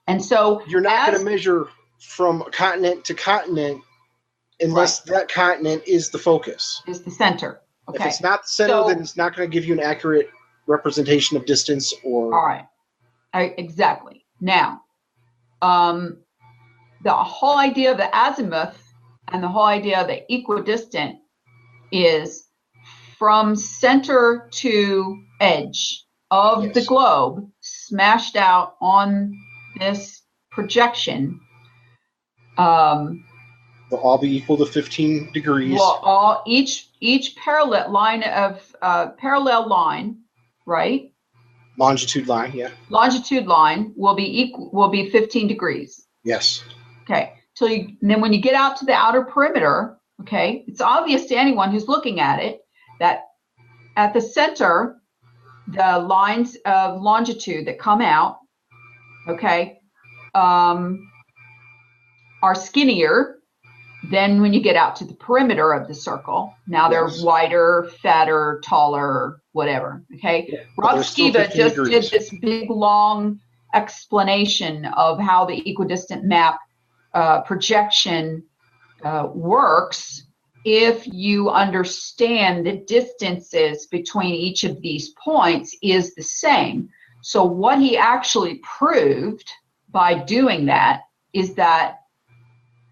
And so you're not going to measure from continent to continent unless that continent is the focus. Is the center. Okay. If it's not the center, then it's not going to give you an accurate representation of distance or... All right. Exactly. Now, the whole idea of the azimuth and the whole idea of the equidistant is from center to edge of the globe, smashed out on this projection. They'll all be equal to 15 degrees. Well, each parallel line right? Longitude line, yeah. Longitude line will be 15 degrees. Yes. Okay. Then when you get out to the outer perimeter, okay, it's obvious to anyone who's looking at it that at the center, the lines of longitude that come out, okay, are skinnier than when you get out to the perimeter of the circle. Now they're wider, fatter, taller, whatever. Okay. Yeah. Rob Skiba just did this big long explanation of how the equidistant map projection works if you understand the distances between each of these points is the same. So what he actually proved by doing that is that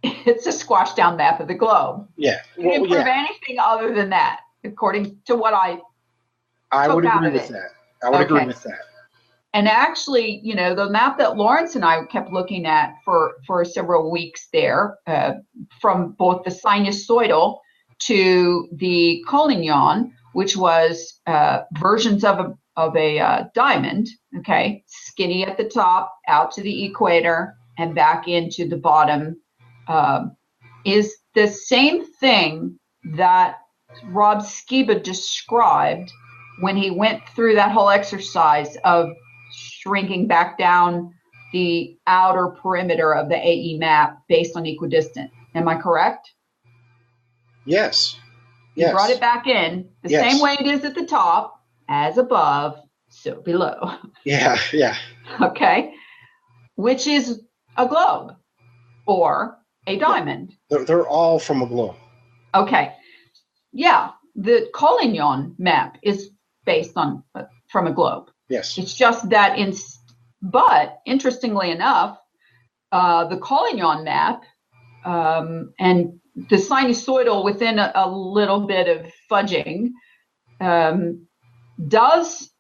it's a squashed down map of the globe. Yeah. You didn't prove anything other than that, according to what I would agree with that. I would agree with that. And actually, you know, the map that Lawrence and I kept looking at for several weeks there, from both the sinusoidal to the collignon, which was versions of a diamond, okay, skinny at the top, out to the equator, and back into the bottom, is the same thing that Rob Skiba described when he went through that whole exercise of shrinking back down the outer perimeter of the AE map based on equidistant. Am I correct? Yes. You brought it back in the same way it is at the top, as above, so below. Yeah, yeah. Okay. Which is a globe or a diamond. They're all from a globe. Okay. Yeah. The collignon map is based on from a globe. Yes. It's just that but interestingly enough, the collignon map and the sinusoidal within a little bit of fudging does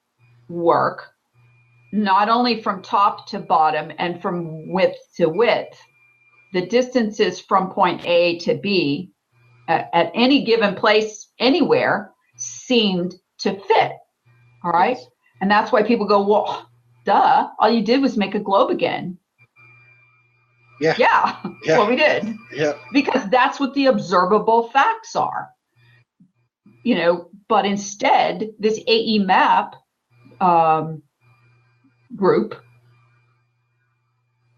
work not only from top to bottom and from width to width. The distances from point A to B at any given place anywhere seemed to fit. All right. Yes. And that's why people go, well, duh, all you did was make a globe again. Yeah. Yeah. That's what we did. Yeah. Because that's what the observable facts are. You know, but instead, this AE map group,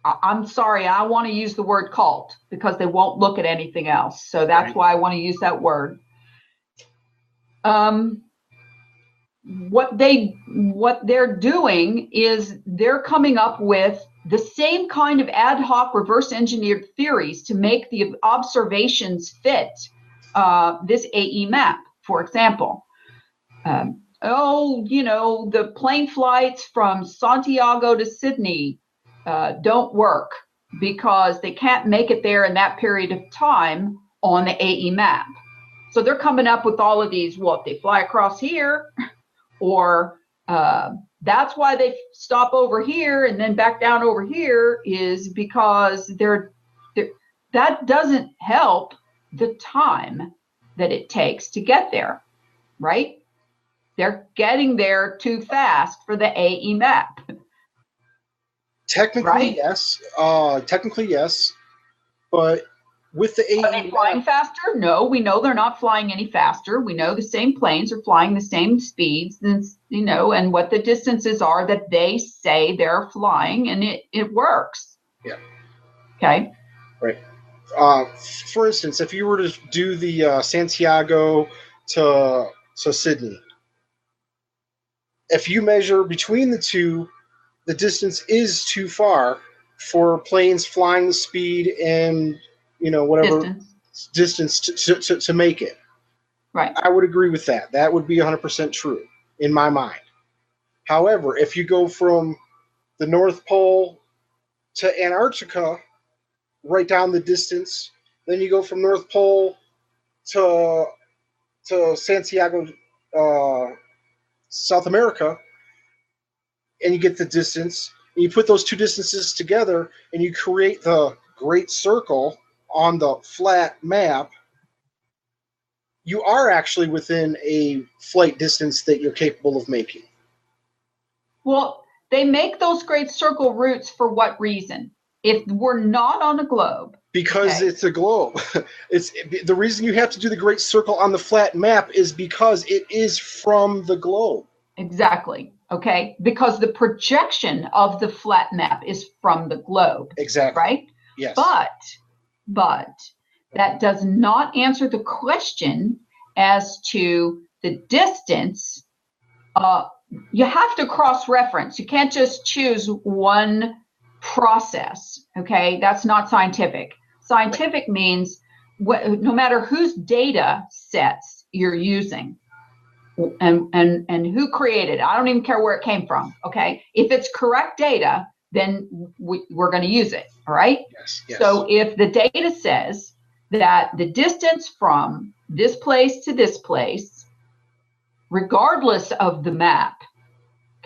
I'm sorry, I want to use the word cult because they won't look at anything else. So that's why I want to use that word. What they're doing is they're coming up with the same kind of ad hoc reverse engineered theories to make the observations fit this AE map, for example. You know, the plane flights from Santiago to Sydney don't work because they can't make it there in that period of time on the AE map. So they're coming up with all of these, well, if they fly across here, or that's why they stop over here and then back down over here, is because that doesn't help the time that it takes to get there, right? They're getting there too fast for the AE map. Technically, right? Yes. Technically, yes. But with the AE Are they flying faster? No, we know they're not flying any faster. We know the same planes are flying the same speeds, you know, and what the distances are that they say they're flying, and it works. Yeah. Okay. Right. For instance, if you were to do the Santiago to Sydney, if you measure between the two, the distance is too far for planes flying the speed and, you know, whatever distance to make it. Right. I would agree with that. That would be 100% true in my mind. However, if you go from the North Pole to Antarctica, right down the distance, then you go from North Pole to Santiago, South America, and you get the distance, and you put those two distances together, and you create the Great Circle on the flat map, you are actually within a flight distance that you're capable of making. Well, they make those Great Circle routes for what reason? If we're not on a globe. Because it's a globe. It's the reason you have to do the Great Circle on the flat map is because it is from the globe. Exactly. Okay. Because the projection of the flat map is from the globe. Exactly. Right? Yes. But that does not answer the question as to the distance. You have to cross-reference. You can't just choose one process. Okay. That's not scientific. Scientific means no matter whose data sets you're using and who created it. I don't even care where it came from. Okay. If it's correct data, then we're going to use it. All right. Yes, yes. So if the data says that the distance from this place to this place, regardless of the map,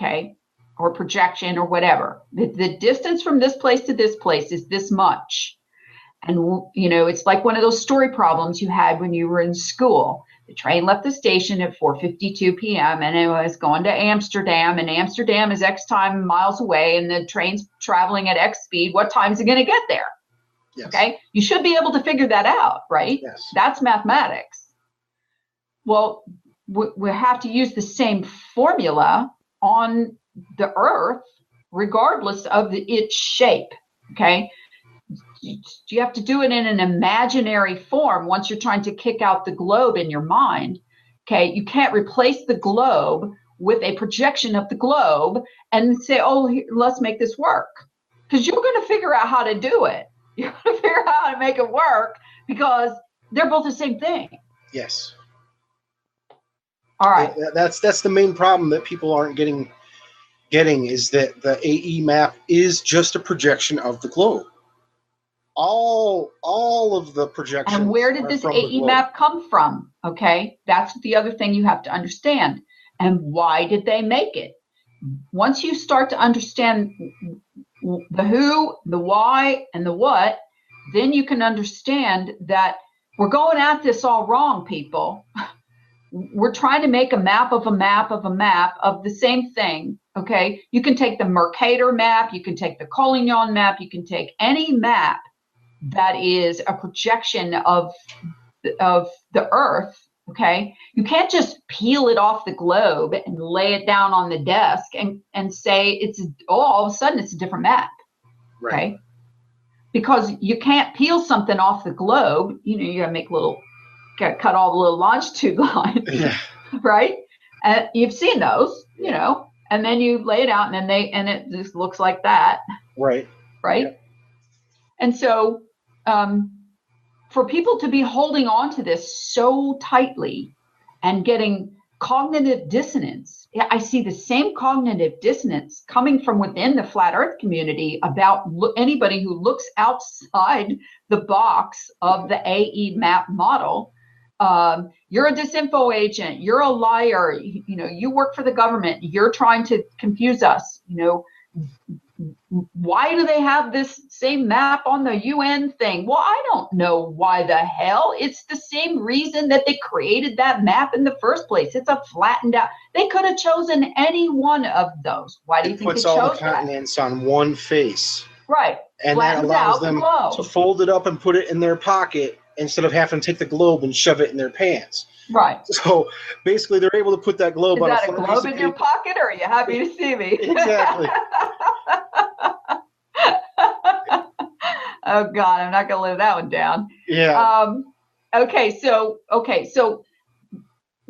okay, or projection or whatever. The distance from this place to this place is this much. And, it's like one of those story problems you had when you were in school. The train left the station at 4:52 p.m. and it was going to Amsterdam, and Amsterdam is X time miles away, and the train's traveling at X speed. What time is it going to get there? Yes. Okay. You should be able to figure that out, right? Yes. That's mathematics. Well, we have to use the same formula on the Earth, regardless of its shape. Okay. You have to do it in an imaginary form once you're trying to kick out the globe in your mind. Okay. You can't replace the globe with a projection of the globe and say, oh, let's make this work. Because you're going to figure out how to do it. You're going to figure out how to make it work because they're both the same thing. Yes. All right. That's the main problem that people aren't getting is that the AE map is just a projection of the globe. All of the projections. And where did this AE map come from? Okay, that's the other thing you have to understand. And why did they make it? Once you start to understand the who, the why, and the what, then you can understand that we're going at this all wrong, people. We're trying to make a map of a map of a map of the same thing. Okay, you can take the Mercator map, you can take the Collignon map, you can take any map that is a projection of the Earth. Okay, you can't just peel it off the globe and lay it down on the desk and say all of a sudden it's a different map. Right. Okay, because you can't peel something off the globe. You gotta make cut all the little longitude lines. Yeah. Right. You've seen those, and then you lay it out, and it just looks like that. Right. Right. Yeah. And so, for people to be holding on to this so tightly and getting cognitive dissonance, I see the same cognitive dissonance coming from within the flat Earth community about anybody who looks outside the box of the AE map model. You're a disinfo agent. You're a liar. You work for the government. You're trying to confuse us. Why do they have this same map on the UN thing? Well, I don't know why the hell. It's the same reason that they created that map in the first place. It's a flattened out. They could have chosen any one of those. Why do you think they chose that? It puts all the continents on one face. Right. And that allows them to fold it up and put it in their pocket instead of having to take the globe and shove it in their pants. Right. So basically, they're able to put that globe on a flat piece of paper. Is that a globe in your pocket, or are you happy to see me? Exactly. Oh God, I'm not going to live that one down. Yeah. Okay. So,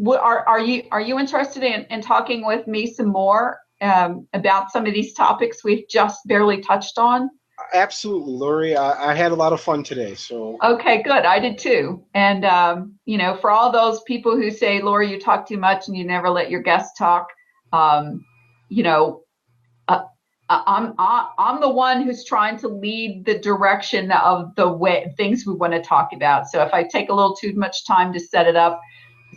are you interested in talking with me some more about some of these topics we've just barely touched on? Absolutely, Lori. I had a lot of fun today. So. Okay, good. I did too. And for all those people who say, Lori, you talk too much and you never let your guests talk, I'm the one who's trying to lead the direction of the way things we want to talk about. So if I take a little too much time to set it up,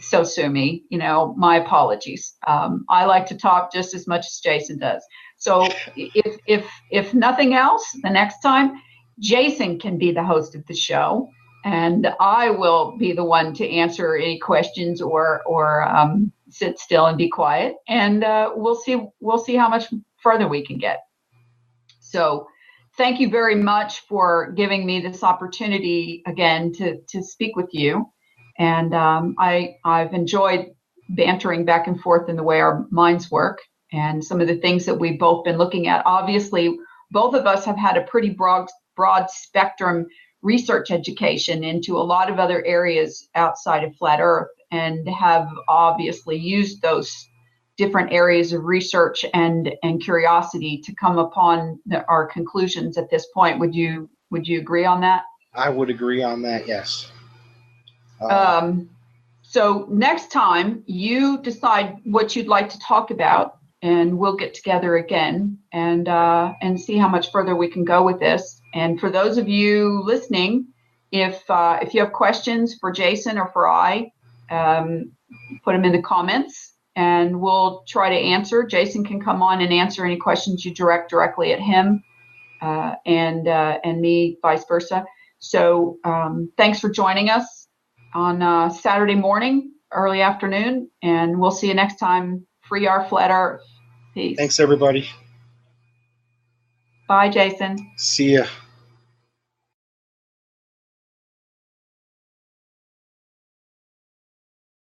so sue me. My apologies. I like to talk just as much as Jason does. So if nothing else, the next time Jason can be the host of the show, and I will be the one to answer any questions or sit still and be quiet, and we'll see how much further we can get. So thank you very much for giving me this opportunity again to speak with you. And I've enjoyed bantering back and forth in the way our minds work and some of the things that we've both been looking at. Obviously, both of us have had a pretty broad spectrum research education into a lot of other areas outside of Flat Earth, and have obviously used those different areas of research and curiosity to come upon our conclusions at this point. Would you agree on that? I would agree on that, yes. So next time you decide what you'd like to talk about, and we'll get together again and see how much further we can go with this. And for those of you listening, if you have questions for Jason or for I, put them in the comments. and we'll try to answer. Jason can come on and answer any questions you direct directly at him, and me, vice versa. So thanks for joining us on Saturday morning, early afternoon, and we'll see you next time. Free our flat Earth. Peace. Thanks, everybody. Bye, Jason. See ya.